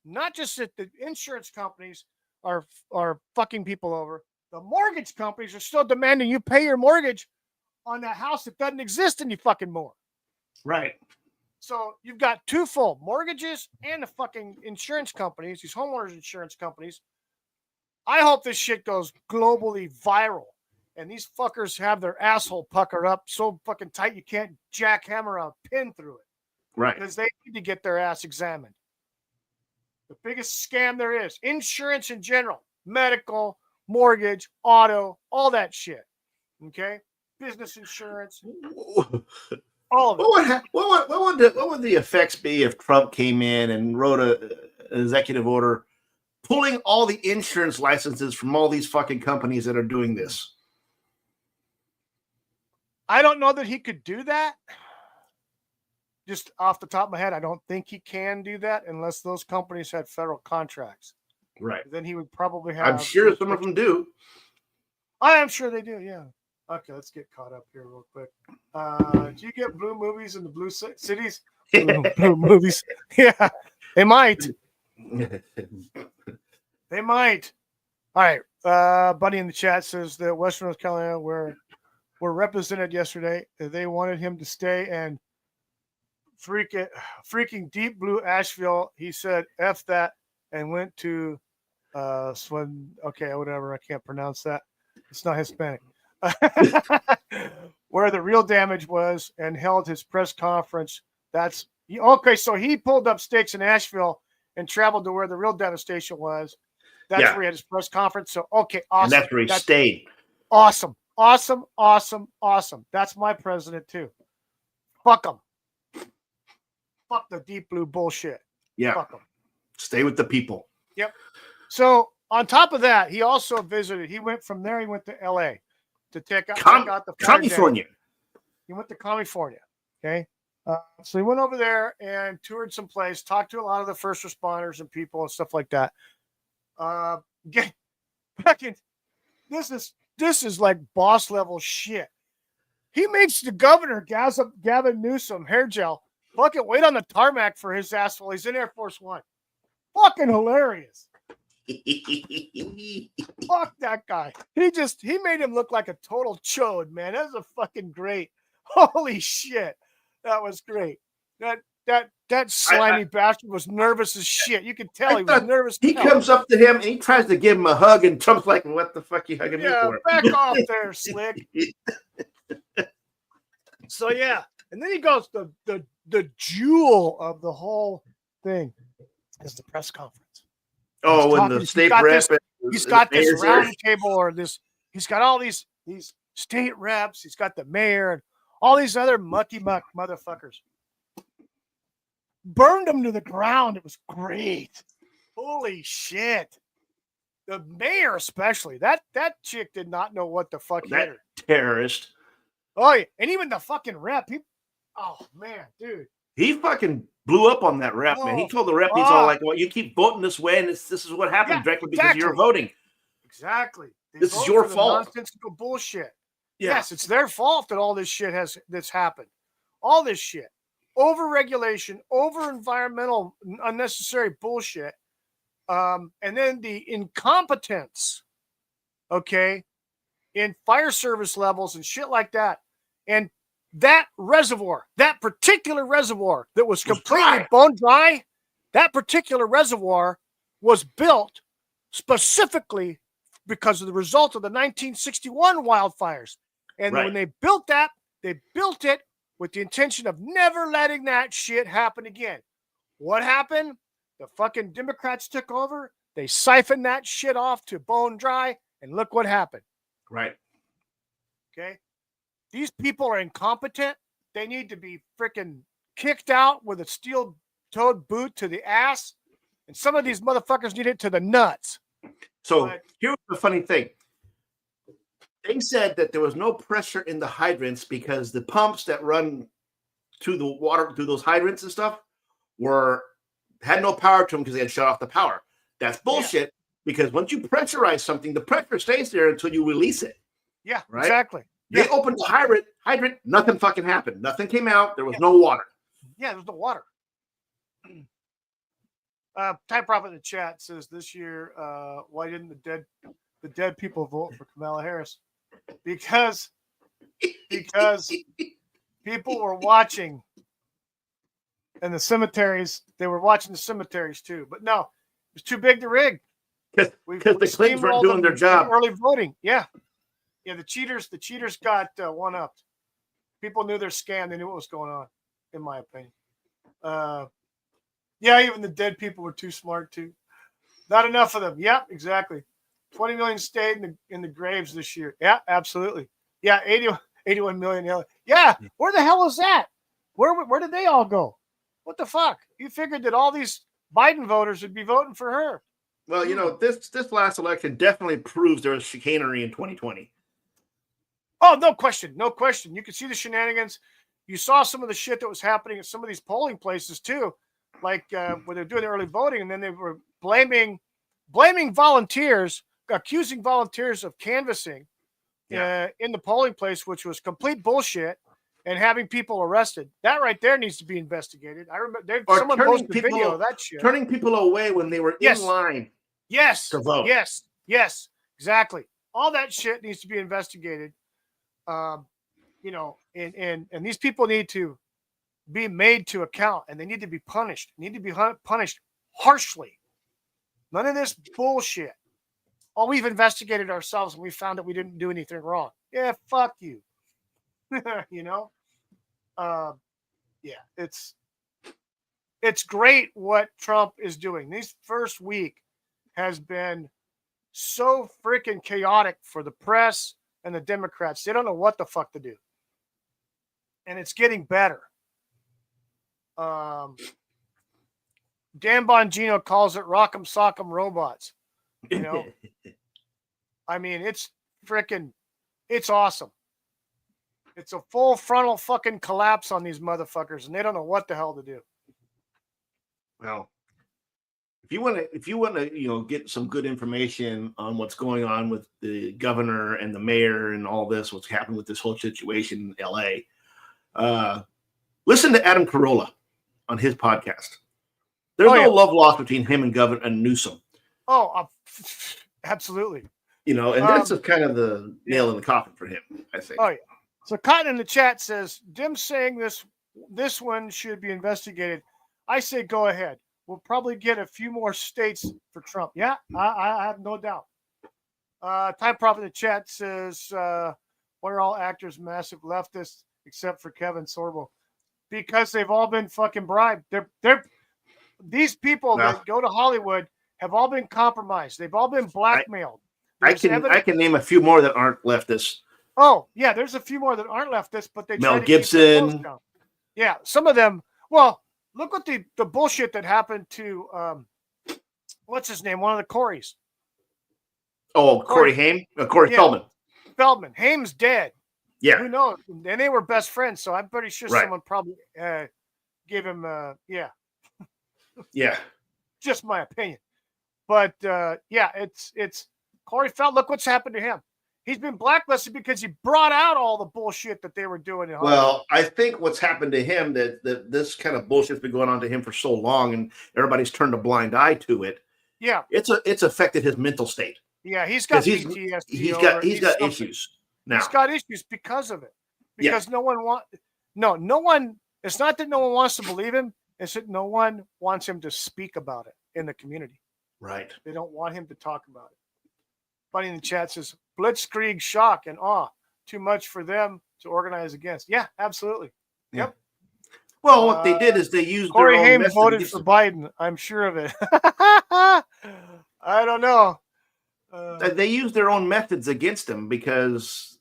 Speaker 1: not just that the insurance companies are fucking people over, the mortgage companies are still demanding you pay your mortgage on that house that doesn't exist any fucking more.
Speaker 2: Right.
Speaker 1: So you've got twofold mortgages and the fucking insurance companies, these homeowners insurance companies. I hope this shit goes globally viral and these fuckers have their asshole puckered up so fucking tight you can't jackhammer a pin through it.
Speaker 2: Right.
Speaker 1: Because they need to get their ass examined. The biggest scam there is. Insurance in general. Medical, mortgage, auto, all that shit. Okay? Business insurance. All of it.
Speaker 2: What would the effects be if Trump came in and wrote an executive order pulling all the insurance licenses from all these fucking companies that are doing this?
Speaker 1: I don't know that he could do that. Just off the top of my head, I don't think he can do that unless those companies had federal contracts.
Speaker 2: Right.
Speaker 1: Then he would probably have.
Speaker 2: I'm sure some of them do.
Speaker 1: I am sure they do, yeah. Okay, let's get caught up here real quick. Do you get blue movies in the blue cities? Blue movies. Yeah, they might. They might. All right. Buddy in the chat says that Western North Carolina were represented yesterday. They wanted him to stay and freaking deep blue Asheville. He said F that and went to Swin. Okay, whatever. I can't pronounce that. It's not Hispanic. Where the real damage was and held his press conference. Okay, so he pulled up stakes in Asheville and traveled to where the real devastation was. That's where he had his press conference. So, okay, awesome.
Speaker 2: And that's where he stayed.
Speaker 1: Awesome. That's my president, too. Fuck him. Fuck the deep blue bullshit.
Speaker 2: Yeah.
Speaker 1: Fuck him.
Speaker 2: Stay with the people.
Speaker 1: Yep. So, on top of that, he also visited. He went from there, he went to L.A. to check out the
Speaker 2: California.
Speaker 1: He went to California. Okay. So he went over there and toured some place, talked to a lot of the first responders and people and stuff like that. This is like boss level shit. He makes the governor, Gavin Newsom, hair gel, fucking wait on the tarmac for his ass while he's in Air Force One. Fucking hilarious. Fuck that guy. He made him look like a total chode, man. That was a fucking great. Holy shit. That was great. That slimy bastard was nervous as shit. You could tell he was nervous.
Speaker 2: He comes up to him and he tries to give him a hug, and Trump's like, "What the fuck you hugging me for?"
Speaker 1: Back off there, slick. So yeah, and then he goes the jewel of the whole thing is the press conference.
Speaker 2: Oh, when the state rep,
Speaker 1: he's got this round table or this. He's got all these state reps. He's got the mayor and all these other mucky muck motherfuckers. Burned them to the ground. It was great. Holy shit. The mayor especially. That chick did not know what the fuck hit her.
Speaker 2: Terrorist.
Speaker 1: Oh, yeah. And even the fucking rep. Oh, man, dude.
Speaker 2: He fucking blew up on that rep, man. He told the rep, he's all like, well, you keep voting this way, and this is what happened directly because you're voting.
Speaker 1: Exactly.
Speaker 2: This is your fault.
Speaker 1: Nonsensical bullshit.
Speaker 2: Yeah.
Speaker 1: Yes, it's their fault that all this shit that's happened. All this shit. Over-regulation, over-environmental, unnecessary bullshit. And then the incompetence, okay, in fire service levels and shit like that. And that reservoir, that particular reservoir that was completely
Speaker 2: dry.
Speaker 1: bone dry, that particular reservoir was built specifically because of the result of the 1961 wildfires. And
Speaker 2: Right.
Speaker 1: when they built that, they built it with the intention of never letting that shit happen again. What happened? The fucking Democrats took over. They siphoned that shit off to bone dry, and look what happened.
Speaker 2: Right.
Speaker 1: Okay? These people are incompetent. They need to be freaking kicked out with a steel-toed boot to the ass. And some of these motherfuckers need it to the nuts.
Speaker 2: So
Speaker 1: But-
Speaker 2: here's the funny thing. They said that there was no pressure in the hydrants because the pumps that run to the water through those hydrants and stuff had no power to them because they had shut off the power. That's bullshit because once you pressurize something, the pressure stays there until you release it.
Speaker 1: Yeah,
Speaker 2: Right?
Speaker 1: exactly.
Speaker 2: They opened the hydrant, nothing fucking happened. Nothing came out. There was no water.
Speaker 1: Yeah, there's no water. Time Prophet in the chat says this year, why didn't the dead people vote for Kamala Harris? Because people were watching in the cemeteries. They were watching the cemeteries too. But no, it was too big to rig.
Speaker 2: Because the Clintons weren't doing their job.
Speaker 1: Early voting. Yeah. Yeah, the cheaters got one-upped. People knew their scam. They knew what was going on, in my opinion. Yeah, even the dead people were too smart too. Not enough of them. Yep, exactly. 20 million stayed in the graves this year. Yeah, absolutely. Yeah, 81 million. Yeah, where the hell is that? Where did they all go? What the fuck? You figured that all these Biden voters would be voting for her.
Speaker 2: Well, you know, this last election definitely proves there was chicanery in 2020.
Speaker 1: Oh, no question. No question. You could see the shenanigans. You saw some of the shit that was happening at some of these polling places too, like where they're doing the early voting, and then they were blaming volunteers, accusing volunteers of canvassing in the polling place, which was complete bullshit, and having people arrested. That right there needs to be investigated. I remember someone posted a video of that shit.
Speaker 2: Turning people away when they were in line.
Speaker 1: Yes.
Speaker 2: To vote.
Speaker 1: Yes. Exactly. All that shit needs to be investigated. You know, and these people need to be made to account, and they need to be punished. Need to be punished harshly. None of this bullshit. Oh, we've investigated ourselves and we found that we didn't do anything wrong. Yeah, fuck you. You know? Yeah, it's great what Trump is doing. This first week has been so freaking chaotic for the press and the Democrats. They don't know what the fuck to do. And it's getting better. Dan Bongino calls it Rock'em Sock'em Robots. You know? I mean, it's awesome. It's a full frontal fucking collapse on these motherfuckers, and they don't know what the hell to do.
Speaker 2: Well, if you want to, you know, get some good information on what's going on with the governor and the mayor and all this, what's happened with this whole situation in LA, listen to Adam Carolla on his podcast. There's no love lost between him and Governor and Newsom.
Speaker 1: Oh, absolutely.
Speaker 2: You know, and this is kind of the nail in the coffin for him, I think.
Speaker 1: Oh yeah. So Cotton in the chat says, Dim saying this one should be investigated. I say go ahead. We'll probably get a few more states for Trump. Yeah, I have no doubt. Time Prophet in the chat says, why are all actors massive leftists except for Kevin Sorbo? Because they've all been fucking bribed. These people that go to Hollywood have all been compromised. They've all been blackmailed.
Speaker 2: I can name a few more that aren't leftists.
Speaker 1: Oh, yeah, there's a few more that aren't leftists, but they
Speaker 2: Mel Gibson.
Speaker 1: Yeah, some of them. Well, look what the bullshit that happened to what's his name? One of the Coreys.
Speaker 2: Oh, Corey Haim? Corey Feldman.
Speaker 1: Feldman. Haim's dead.
Speaker 2: Yeah.
Speaker 1: Who knows? And they were best friends, so I'm pretty sure someone probably gave him yeah. Just my opinion. But it's Corey Feldman. Look what's happened to him. He's been blacklisted because he brought out all the bullshit that they were doing.
Speaker 2: Well, I think what's happened to him that this kind of bullshit's been going on to him for so long, and everybody's turned a blind eye to it.
Speaker 1: Yeah,
Speaker 2: it's affected his mental state.
Speaker 1: Yeah, he's got PTSD.
Speaker 2: He's got issues now.
Speaker 1: He's got issues because of it. because no one. It's not that no one wants to believe him. It's that no one wants him to speak about it in the community.
Speaker 2: Right.
Speaker 1: They don't want him to talk about it. Buddy in the chat says, blitzkrieg, shock, and awe. Too much for them to organize against. Yeah, absolutely. Yep.
Speaker 2: Well, what they did is they used
Speaker 1: Corey
Speaker 2: their own
Speaker 1: Haim
Speaker 2: method
Speaker 1: voted
Speaker 2: against
Speaker 1: for
Speaker 2: them.
Speaker 1: Biden. I'm sure of it. I don't know.
Speaker 2: They used their own methods against him because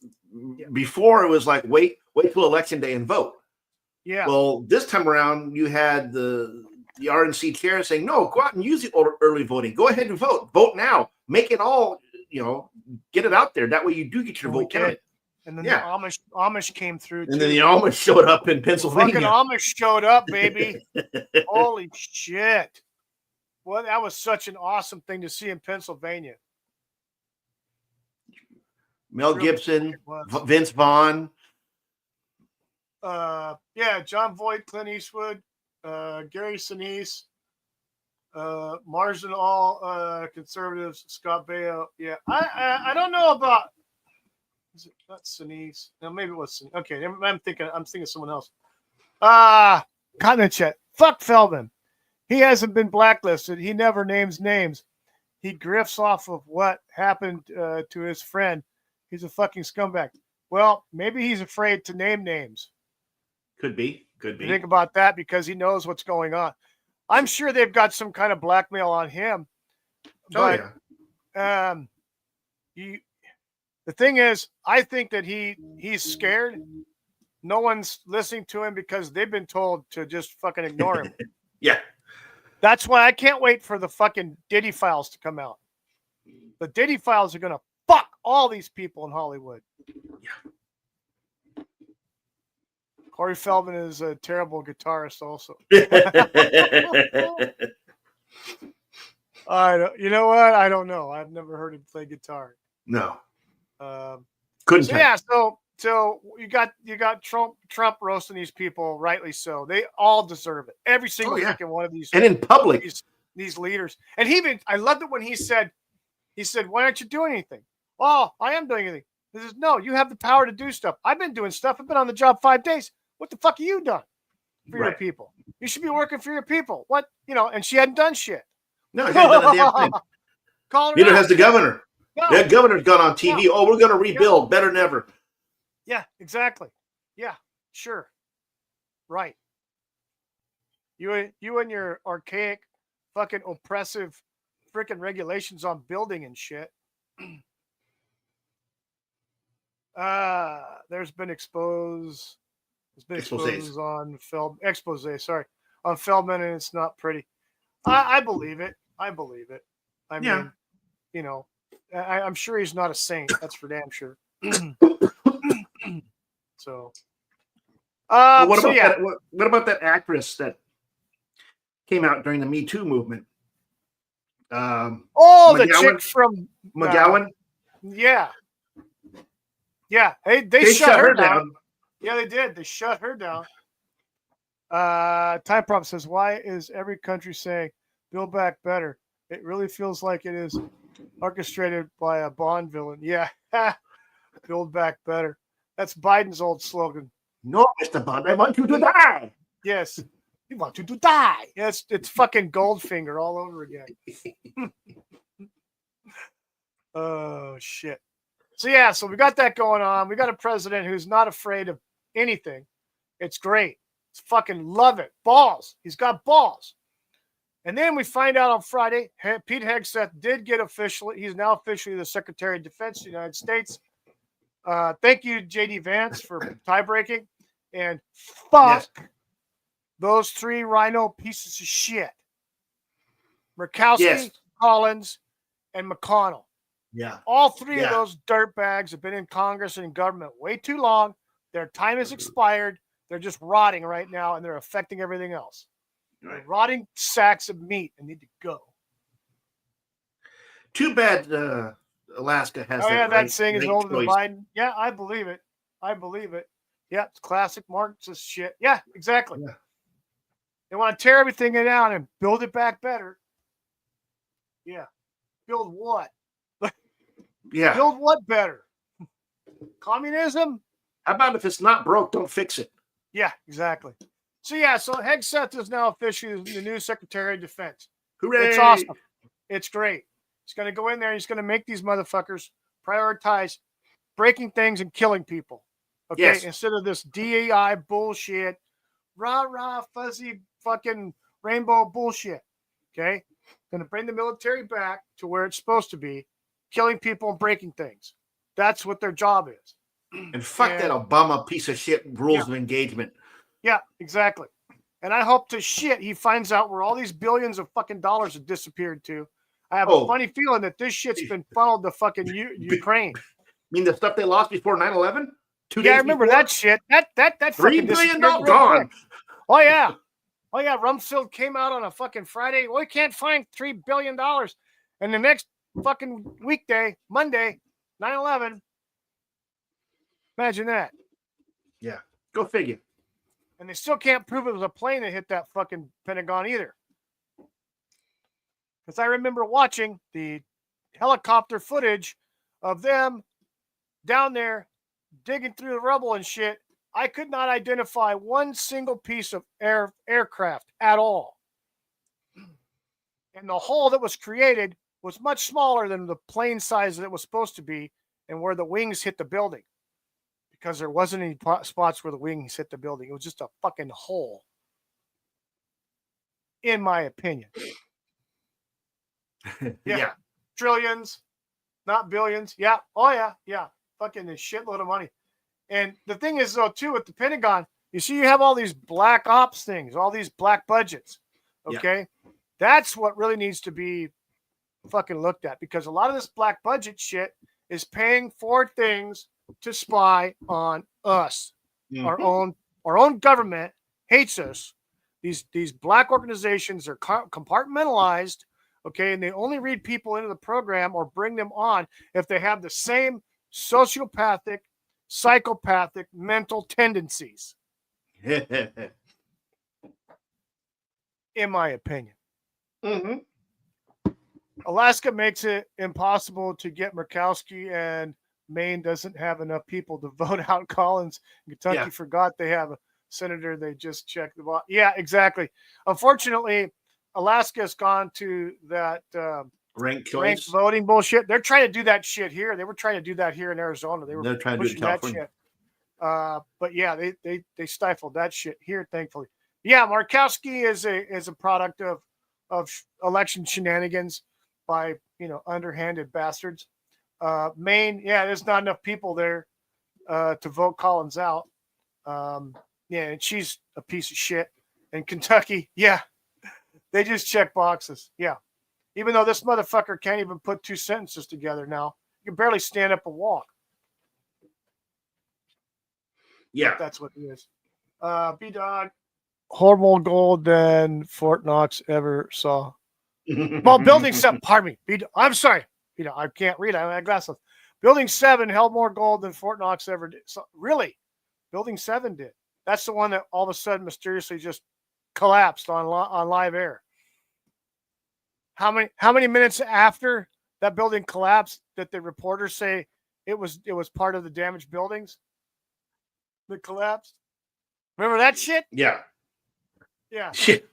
Speaker 2: before it was like, wait till election day and vote.
Speaker 1: Yeah.
Speaker 2: Well, this time around, you had the RNC chair saying, no, go out and use the early voting. Go ahead and vote. Vote now. Make it all, get it out there. That way you do get your vote counted.
Speaker 1: And then the Amish came through.
Speaker 2: And then the Amish showed up in Pennsylvania.
Speaker 1: Fucking Amish showed up, baby. Holy shit. Well, that was such an awesome thing to see in Pennsylvania.
Speaker 2: Mel Gibson, Vince Vaughn.
Speaker 1: John Voight, Clint Eastwood, Gary Sinise, Marsden, all conservatives, Scott Baio. Yeah, I don't know about. Is it not Sinise? No, maybe it was Sinise. Okay, I'm thinking of someone else. Cotton. Fuck Feldman. He hasn't been blacklisted. He never names names. He grifts off of what happened to his friend. He's a fucking scumbag. Well, maybe he's afraid to name names.
Speaker 2: Could be.
Speaker 1: Think about that because he knows what's going on. I'm sure they've got some kind of blackmail on him. But, the thing is, I think that he's scared. No one's listening to him because they've been told to just fucking ignore him.
Speaker 2: Yeah.
Speaker 1: That's why I can't wait for the fucking Diddy files to come out. The Diddy files are going to fuck all these people in Hollywood. Yeah. Corey Feldman is a terrible guitarist also. You know what? I don't know. I've never heard him play guitar.
Speaker 2: No.
Speaker 1: Couldn't. So you got Trump roasting these people, rightly so. They all deserve it. Every single freaking one of these.
Speaker 2: And in public.
Speaker 1: These leaders. And I loved it when he said, why aren't you doing anything? Oh, I am doing anything. He says, no, you have the power to do stuff. I've been doing stuff. I've been on the job 5 days. What the fuck have you done for your people? You should be working for your people. What? And she hadn't done shit.
Speaker 2: No, she hadn't done a damn thing. Neither has the governor. No. That governor's gone on TV. No. Oh, we're going to rebuild better than ever.
Speaker 1: Yeah, exactly. Yeah, sure. Right. You and your archaic, fucking oppressive freaking regulations on building and shit. There's been expose on on Feldman, and it's not pretty. I believe it. I mean, I'm sure he's not a saint. That's for damn sure. So,
Speaker 2: what about that actress that came out during the Me Too movement?
Speaker 1: The chick from
Speaker 2: McGowan.
Speaker 1: Yeah. Hey, they shut her down. Yeah, they did. They shut her down. Time Prop says, "Why is every country saying Build Back Better? It really feels like it is orchestrated by a Bond villain." Yeah, Build Back Better. That's Biden's old slogan.
Speaker 2: No, Mr. Bond, I want you to die.
Speaker 1: Yes, you want you to die. Yes, it's fucking Goldfinger all over again. Oh shit. So we got that going on. We got a president who's not afraid of anything. It's great. It's fucking love it. Balls. He's got balls. And then we find out on Friday, Pete Hegseth did get he's now officially the Secretary of Defense of the United States. Thank you, J.D. Vance, for tie breaking. And fuck those 3 rhino pieces of shit. Murkowski, Collins, and McConnell.
Speaker 2: Yeah.
Speaker 1: All 3 of those dirtbags have been in Congress and in government way too long. Their time has expired. They're just rotting right now, and they're affecting everything else. Right. They're rotting sacks of meat and need to go.
Speaker 2: Too bad Alaska has
Speaker 1: that saying is older than Biden. Yeah, I believe it. Yeah, it's classic Marxist shit. Yeah, exactly. Yeah. They want to tear everything down and build it back better. Yeah. Build what?
Speaker 2: Yeah.
Speaker 1: Build what better? Communism?
Speaker 2: How about if it's not broke, don't fix it?
Speaker 1: Yeah, exactly. So Hegseth is now officially the new Secretary of Defense.
Speaker 2: Hooray!
Speaker 1: It's awesome. It's great. He's going to go in there. He's going to make these motherfuckers prioritize breaking things and killing people. Okay,
Speaker 2: Yes.
Speaker 1: Instead of this DEI bullshit, rah fuzzy fucking rainbow bullshit. Okay, going to bring the military back to where it's supposed to be, killing people and breaking things. That's what their job is.
Speaker 2: And fuck that Obama piece of shit rules of engagement.
Speaker 1: Yeah, exactly. And I hope to shit he finds out where all these billions of fucking dollars have disappeared to. I have a funny feeling that this shit's been funneled to fucking Ukraine.
Speaker 2: I mean, the stuff they lost before 9/11? 2 days
Speaker 1: Yeah, I remember
Speaker 2: before?
Speaker 1: that shit. That
Speaker 2: $3
Speaker 1: fucking
Speaker 2: billion
Speaker 1: gone. Oh yeah. Rumsfeld came out on a fucking Friday. We can't find $3 billion. And the next fucking weekday, Monday, 9/11. Imagine that.
Speaker 2: Yeah. Go figure.
Speaker 1: And they still can't prove it was a plane that hit that fucking Pentagon either. Because I remember watching the helicopter footage of them down there digging through the rubble and shit. I could not identify one single piece of aircraft at all. And the hole that was created was much smaller than the plane size that it was supposed to be and where the wings hit the building. Because there wasn't any spots where the wings hit the building. It was just a fucking hole. In my opinion.
Speaker 2: Yeah.
Speaker 1: Trillions, not billions. Yeah. Oh, yeah. Yeah. Fucking a shitload of money. And the thing is, though, too, with the Pentagon, you see, you have all these black ops things, all these black budgets. Okay. Yeah. That's what really needs to be fucking looked at, because a lot of this black budget shit is paying for things to spy on us. Mm-hmm. Our own government hates us. These black organizations are compartmentalized, okay, and they only read people into the program or bring them on if they have the same sociopathic, psychopathic mental tendencies. In my opinion.
Speaker 2: Mm-hmm.
Speaker 1: Alaska makes it impossible to get Murkowski, and Maine doesn't have enough people to vote out Collins. Kentucky forgot they have a senator. They just checked the box. Yeah, exactly. Unfortunately, Alaska's gone to that
Speaker 2: ranked
Speaker 1: voting bullshit. They're trying to do that shit here. They were trying to do that here in Arizona.
Speaker 2: They're trying to do it in California.
Speaker 1: That shit. But yeah, they stifled that shit here, thankfully. Yeah, Murkowski is a product of election shenanigans by underhanded bastards. Maine, there's not enough people there to vote Collins out. And she's a piece of shit. And Kentucky, they just check boxes. Yeah. Even though this motherfucker can't even put two sentences together now. You can barely stand up and walk.
Speaker 2: Yeah.
Speaker 1: But that's what it is. B-Dog, more gold than Fort Knox ever saw. Well, Building 7, pardon me. I'm sorry. I can't read. I have glasses. Building 7 held more gold than Fort Knox ever did. So, really? Building 7 did. That's the one that all of a sudden mysteriously just collapsed on live air. How many minutes after that building collapsed did the reporters say it was part of the damaged buildings that collapsed? Remember that shit?
Speaker 2: Yeah.
Speaker 1: Yeah.
Speaker 2: Shit.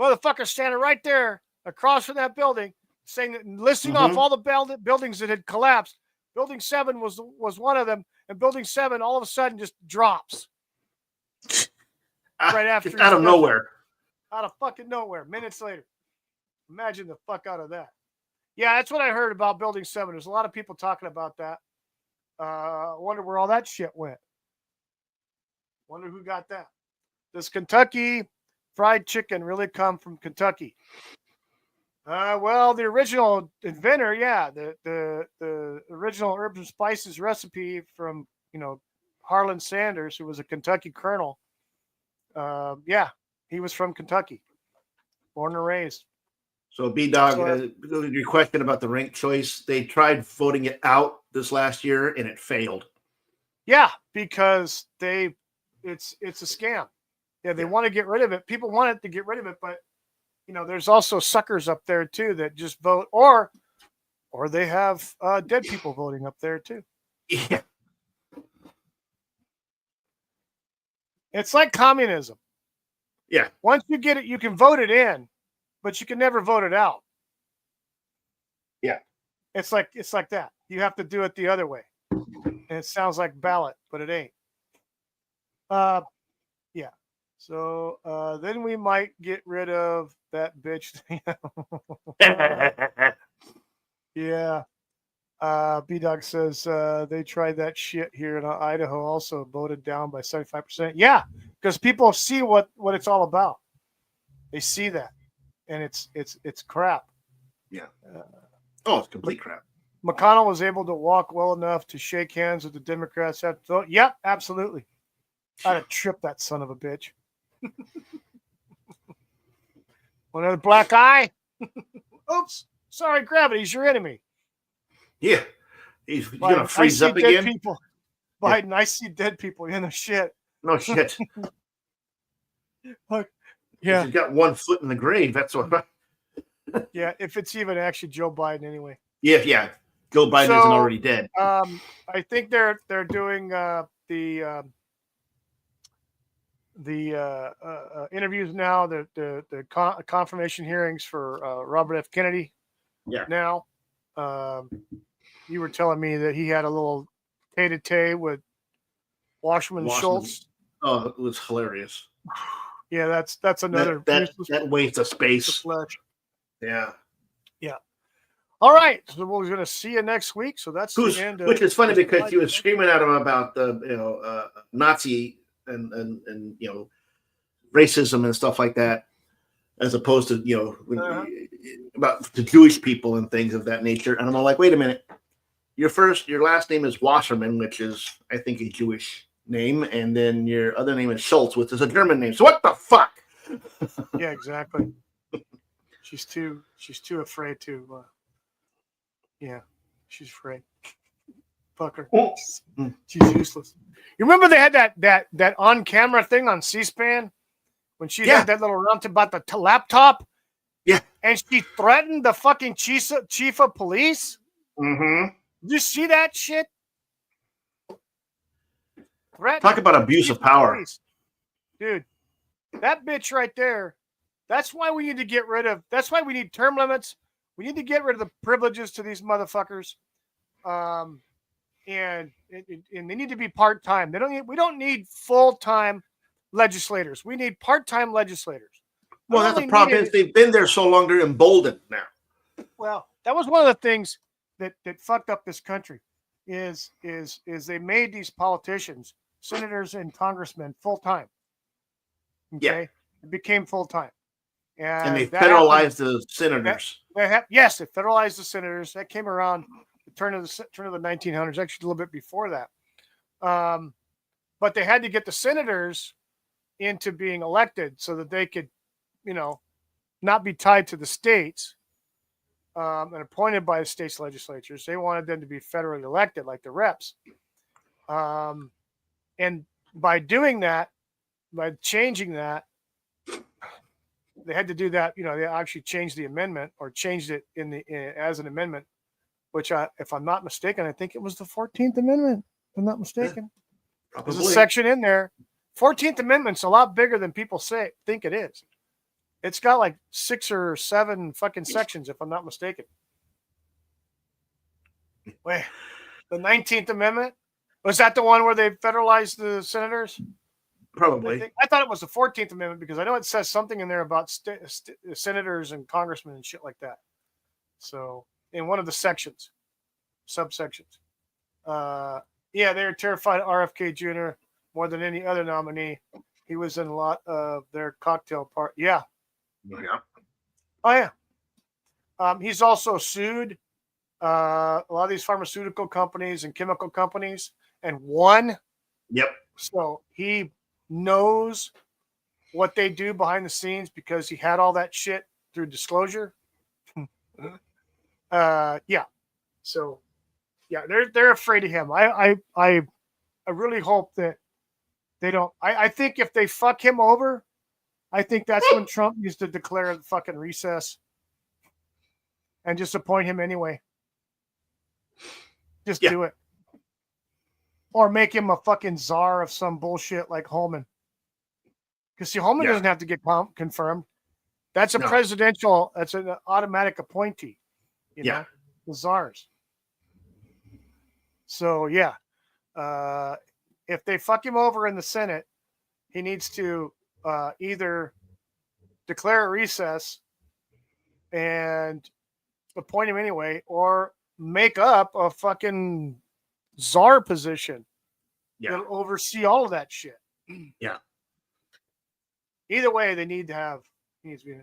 Speaker 1: Motherfucker standing right there across from that building, saying that, listing off all the buildings that had collapsed. Building 7 was one of them, and Building 7 all of a sudden just drops right after.
Speaker 2: Out of nowhere.
Speaker 1: Out of fucking nowhere. Minutes later. Imagine the fuck out of that. Yeah, that's what I heard about Building 7. There's a lot of people talking about that. I wonder where all that shit went. Wonder who got that. Does Kentucky Fried Chicken really come from Kentucky? Well, the original inventor, the original herbs and spices recipe from, Harlan Sanders, who was a Kentucky colonel. He was from Kentucky, born and raised.
Speaker 2: So, B-Dog, your question about the rank choice, they tried voting it out this last year and it failed.
Speaker 1: Yeah, because it's a scam. Yeah, they want to get rid of it. People want it to get rid of it, but there's also suckers up there too that just vote, or they have dead people voting up there too.
Speaker 2: Yeah.
Speaker 1: It's like communism.
Speaker 2: Yeah.
Speaker 1: Once you get it, you can vote it in, but you can never vote it out.
Speaker 2: Yeah.
Speaker 1: It's like that. You have to do it the other way. And it sounds like ballot, but it ain't. Yeah. So then we might get rid of that bitch. Yeah. B-Dog says they tried that shit here in Idaho, also voted down by 75%. Yeah, because people see what it's all about. They see that, and it's crap.
Speaker 2: Yeah. Oh, it's complete crap.
Speaker 1: McConnell was able to walk well enough to shake hands with the Democrats after the vote. Yep, absolutely. I'd have tripped that son of a bitch. Another black eye. Oops. Sorry, gravity's your enemy.
Speaker 2: Yeah. He's going to freeze up
Speaker 1: dead
Speaker 2: again.
Speaker 1: People. Biden, I see dead people in the shit.
Speaker 2: No shit.
Speaker 1: Yeah.
Speaker 2: He's got 1 foot in the grave. That's what.
Speaker 1: Yeah, if it's even actually Joe Biden anyway.
Speaker 2: Yeah. Joe Biden isn't already dead.
Speaker 1: I think they're doing the interviews now, the confirmation hearings for Robert F. Kennedy.
Speaker 2: Yeah.
Speaker 1: Now, you were telling me that he had a little tete-a-tete with Wasserman Schultz.
Speaker 2: Oh, it was hilarious.
Speaker 1: Yeah, that's another
Speaker 2: that waste of space. Yeah.
Speaker 1: All right, so we're going to see you next week. So that's
Speaker 2: the end. Which is funny because you were screaming at him about the Nazi and racism and stuff like that, as opposed to about the Jewish people and things of that nature. And I'm all like, wait a minute, your last name is Wasserman, which is I think a Jewish name, and then your other name is Schultz, which is a German name. So what the fuck?
Speaker 1: Yeah, exactly. She's too afraid to. Yeah, she's afraid. Fuck her. She's useless. You remember they had that on camera thing on C-SPAN when she had that little rant about the laptop?
Speaker 2: Yeah,
Speaker 1: and she threatened the fucking chief of police.
Speaker 2: Mm-hmm.
Speaker 1: Did you see that shit?
Speaker 2: Talk about abuse of power,
Speaker 1: police. Dude. That bitch right there. That's why we need to get rid of. That's why we need term limits. We need to get rid of the privileges to these motherfuckers, and they need to be part-time. We don't need full-time legislators. We need part-time legislators.
Speaker 2: Well, that's the problem. Is they've been there so long, they're emboldened now.
Speaker 1: Well, that was one of the things that fucked up this country. Is they made these politicians, senators and congressmen, full-time. Okay?
Speaker 2: Yeah,
Speaker 1: it became full-time.
Speaker 2: And they federalized the senators.
Speaker 1: They federalized the senators. That came around the turn of the 1900s, actually a little bit before that. But they had to get the senators into being elected so that they could, not be tied to the states and appointed by the states legislatures. They wanted them to be federally elected, like the reps. And by doing that, by changing that, they had to do that. They actually changed the amendment or changed it as an amendment, which if I'm not mistaken, I think it was the 14th Amendment. If I'm not mistaken, there's a section in there. 14th Amendment's a lot bigger than people think it is. It's got like 6 or 7 fucking sections, if I'm not mistaken. Wait, the 19th Amendment, was that the one where they federalized the senators?
Speaker 2: Probably.
Speaker 1: I thought it was the 14th Amendment because I know it says something in there about senators and congressmen and shit like that. So in one of the subsections. They were terrified of RFK Jr. more than any other nominee. He was in a lot of their cocktail party. Yeah.
Speaker 2: Yeah.
Speaker 1: Oh, yeah. He's also sued a lot of these pharmaceutical companies and chemical companies and won.
Speaker 2: Yep.
Speaker 1: So he knows what they do behind the scenes because he had all that shit through disclosure. Yeah. So yeah, they're afraid of him. I really hope that they don't. I think if they fuck him over, I think that's when Trump needs to declare the fucking recess and just appoint him anyway. Just do it. Or make him a fucking czar of some bullshit like Holman. Because see, Holman
Speaker 2: Yeah.
Speaker 1: doesn't have to get confirmed. That's a
Speaker 2: No.
Speaker 1: presidential. That's an automatic appointee. You
Speaker 2: Yeah.
Speaker 1: know, the czars. So yeah, if they fuck him over in the Senate, he needs to either declare a recess and appoint him anyway, or make up a fucking czar position
Speaker 2: Yeah.
Speaker 1: that'll oversee all of that shit.
Speaker 2: Yeah.
Speaker 1: Either way, they need to have needs to be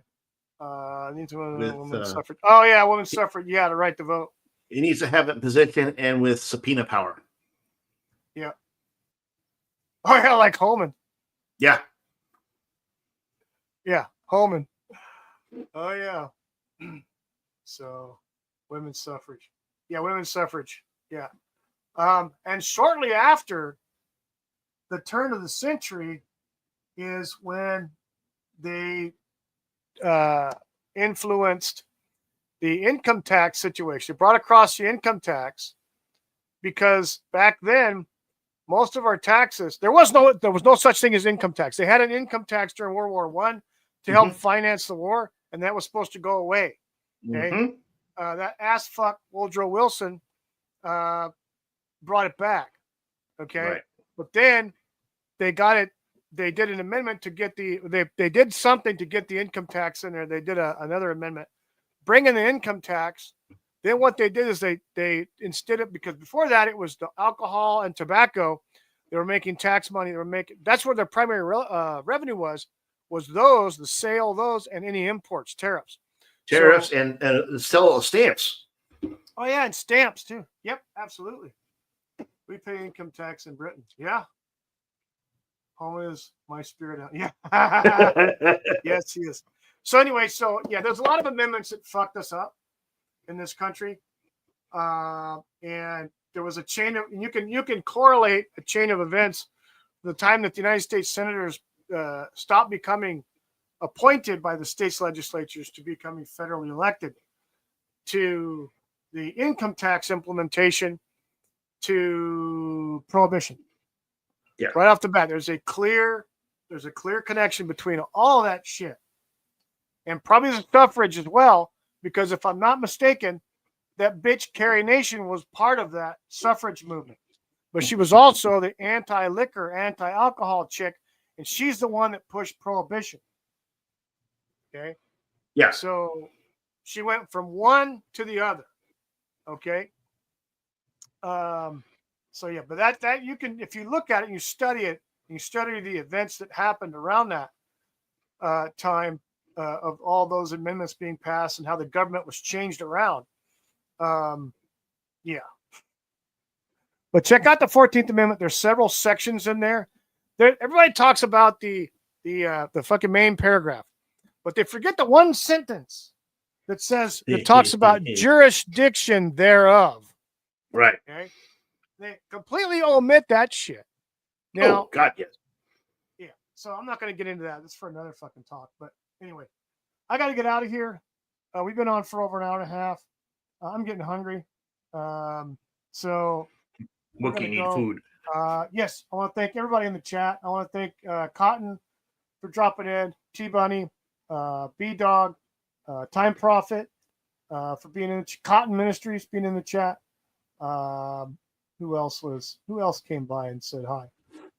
Speaker 2: With,
Speaker 1: women's suffrage. Oh yeah, women's suffrage. Yeah, the right to vote.
Speaker 2: He needs to have that position and with subpoena power.
Speaker 1: Yeah. Oh yeah, like Holman.
Speaker 2: Yeah.
Speaker 1: Yeah, Holman. Oh yeah. So, women's suffrage. Yeah, women's suffrage. Yeah. And shortly after the turn of the century is when they influenced the income tax situation. They brought across the income tax because back then, most of our taxes, there was no such thing as income tax. They had an income tax during World War I to help finance the war, and that was supposed to go away. Okay, that ass fuck Woodrow Wilson brought it back. Okay,
Speaker 2: Right.
Speaker 1: but then they got it. They did an amendment to get they did something to get the income tax in there. They did another amendment, bring in the income tax. Then what they did is they instead of, because before that it was the alcohol and tobacco, they were making tax money. They were making, that's where their primary revenue was the sale of those and any imports, tariffs.
Speaker 2: Tariffs and sell stamps.
Speaker 1: Oh yeah, and stamps too. Yep, absolutely. We pay income tax in Britain. Yeah. Home is my spirit out. Yeah. Yes, he is. So anyway, so yeah, there's a lot of amendments that fucked us up in this country. And there was a chain of, and you can correlate a chain of events. The time that the United States senators stopped becoming appointed by the states legislatures to becoming federally elected, to the income tax implementation, to prohibition.
Speaker 2: Yeah.
Speaker 1: Right off the bat, there's a clear connection between all that shit, and probably the suffrage as well, because if I'm not mistaken, that bitch Carrie Nation was part of that suffrage movement, but she was also the anti-liquor, anti-alcohol chick, and she's the one that pushed prohibition. Okay.
Speaker 2: Yeah.
Speaker 1: So she went from one to the other. Okay. So yeah, but that you can, if you look at it and you study it, and you study the events that happened around that time of all those amendments being passed and how the government was changed around. Yeah. But check out the 14th Amendment. There's several sections in there. Everybody talks about the fucking main paragraph, but they forget the one sentence that says it talks about jurisdiction thereof.
Speaker 2: Right.
Speaker 1: Okay. They completely omit that shit. Now,
Speaker 2: oh God, yes.
Speaker 1: Yeah. So I'm not going to get into that. That's for another fucking talk. But anyway, I got to get out of here. We've been on for over an hour and a half. I'm getting hungry. So
Speaker 2: Wookie need food.
Speaker 1: Yes, I want to thank everybody in the chat. I want to thank Cotton for dropping in, T-Bunny, B-Dog, Time Prophet for being in the Cotton Ministries being in the chat. Who else came by and said hi?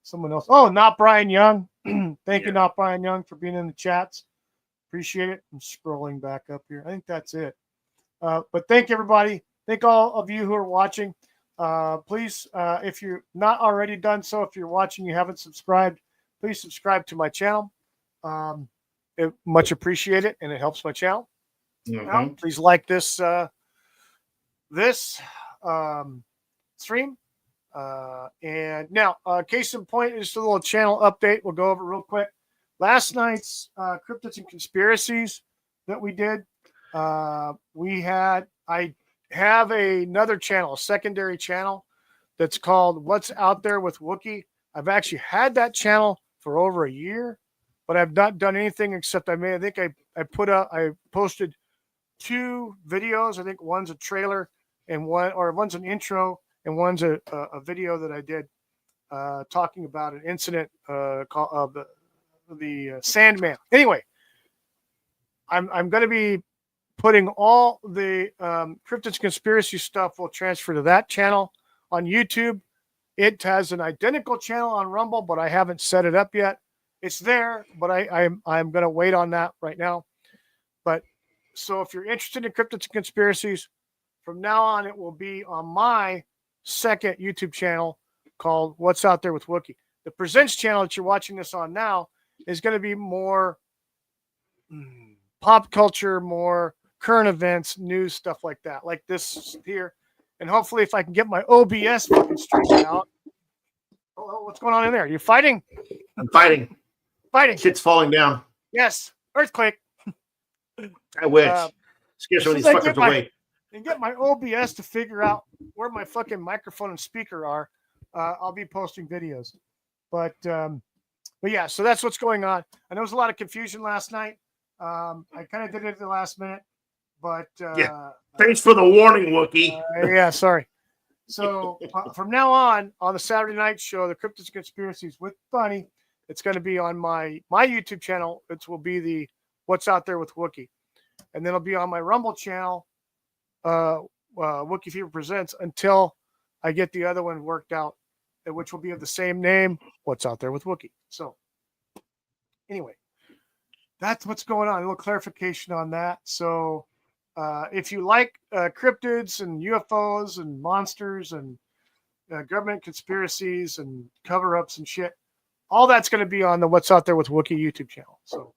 Speaker 1: Someone else. Oh, not Brian Young. Thank you, not Brian Young, for being in the chats. Appreciate it. I'm scrolling back up here. I think that's it. But thank everybody. Thank all of you who are watching. Please, if you're not already done so, if you're watching, you haven't subscribed, please subscribe to my channel. Much appreciate it, and it helps my channel. Please like this stream. And now, case in point, just a little channel update. We'll go over it real quick. Last night's Cryptids and Conspiracies that we did, I have another channel, a secondary channel that's called What's Out There with Wookie. I've actually had that channel for over a year, but I've not done anything except I posted 2 videos. I think one's a trailer and one's an intro and one's a video that I did talking about an incident of the Sandman. Anyway, I'm going to be putting all the Cryptids Conspiracy stuff will transfer to that channel on YouTube. It has an identical channel on Rumble, but I haven't set it up yet. It's there, but I'm going to wait on that right now. But so if you're interested in Cryptids and Conspiracies, from now on it will be on my second YouTube channel called What's Out There with Wookie. The Presents channel that you're watching this on now is going to be more pop culture, more current events, news, stuff like that, like this here. And hopefully if I can get my OBS fucking straightened out. Oh, what's going on in there? You fighting?
Speaker 2: I'm fighting.
Speaker 1: Fighting.
Speaker 2: Shit's falling down.
Speaker 1: Yes. Earthquake.
Speaker 2: I wish. Scare some of these fuckers away.
Speaker 1: And get my OBS to figure out where my fucking microphone and speaker are. I'll be posting videos. But yeah, so that's what's going on. I know there was a lot of confusion last night. I kind of did it at the last minute, but
Speaker 2: yeah. Thanks for the warning, Wookie.
Speaker 1: Yeah, sorry. So from now on the Saturday night show, the Cryptids Conspiracies with Bunny, it's going to be on my YouTube channel. It will be the What's Out There with Wookie, and then it'll be on my Rumble channel, Wookie Fever Presents, until I get the other one worked out, which will be of the same name, What's Out There with Wookie. So anyway, that's what's going on. A little clarification on that. So if you like cryptids and UFOs and monsters and government conspiracies and cover-ups and shit, all that's going to be on the What's Out There with Wookie YouTube channel. So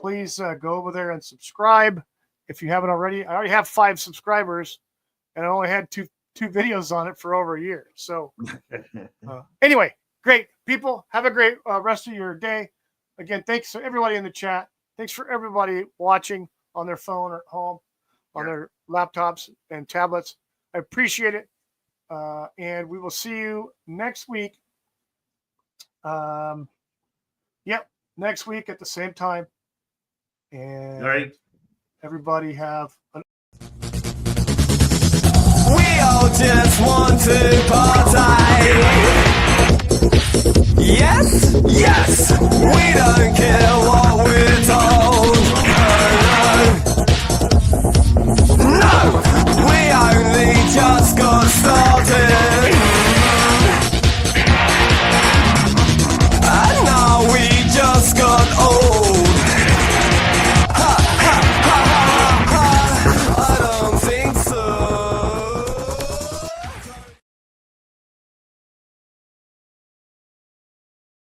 Speaker 1: please go over there and subscribe if you haven't already. I already have 5 subscribers, and I only had two videos on it for over a year. So anyway, great people. Have a great rest of your day. Again, thanks to everybody in the chat. Thanks for everybody watching on their phone or at home, on their laptops and tablets. I appreciate it. And we will see you next week. Next week at the same time. And
Speaker 2: all right.
Speaker 1: Everybody have an
Speaker 3: We all just want to party. Yes, yes, we don't care what we're talking.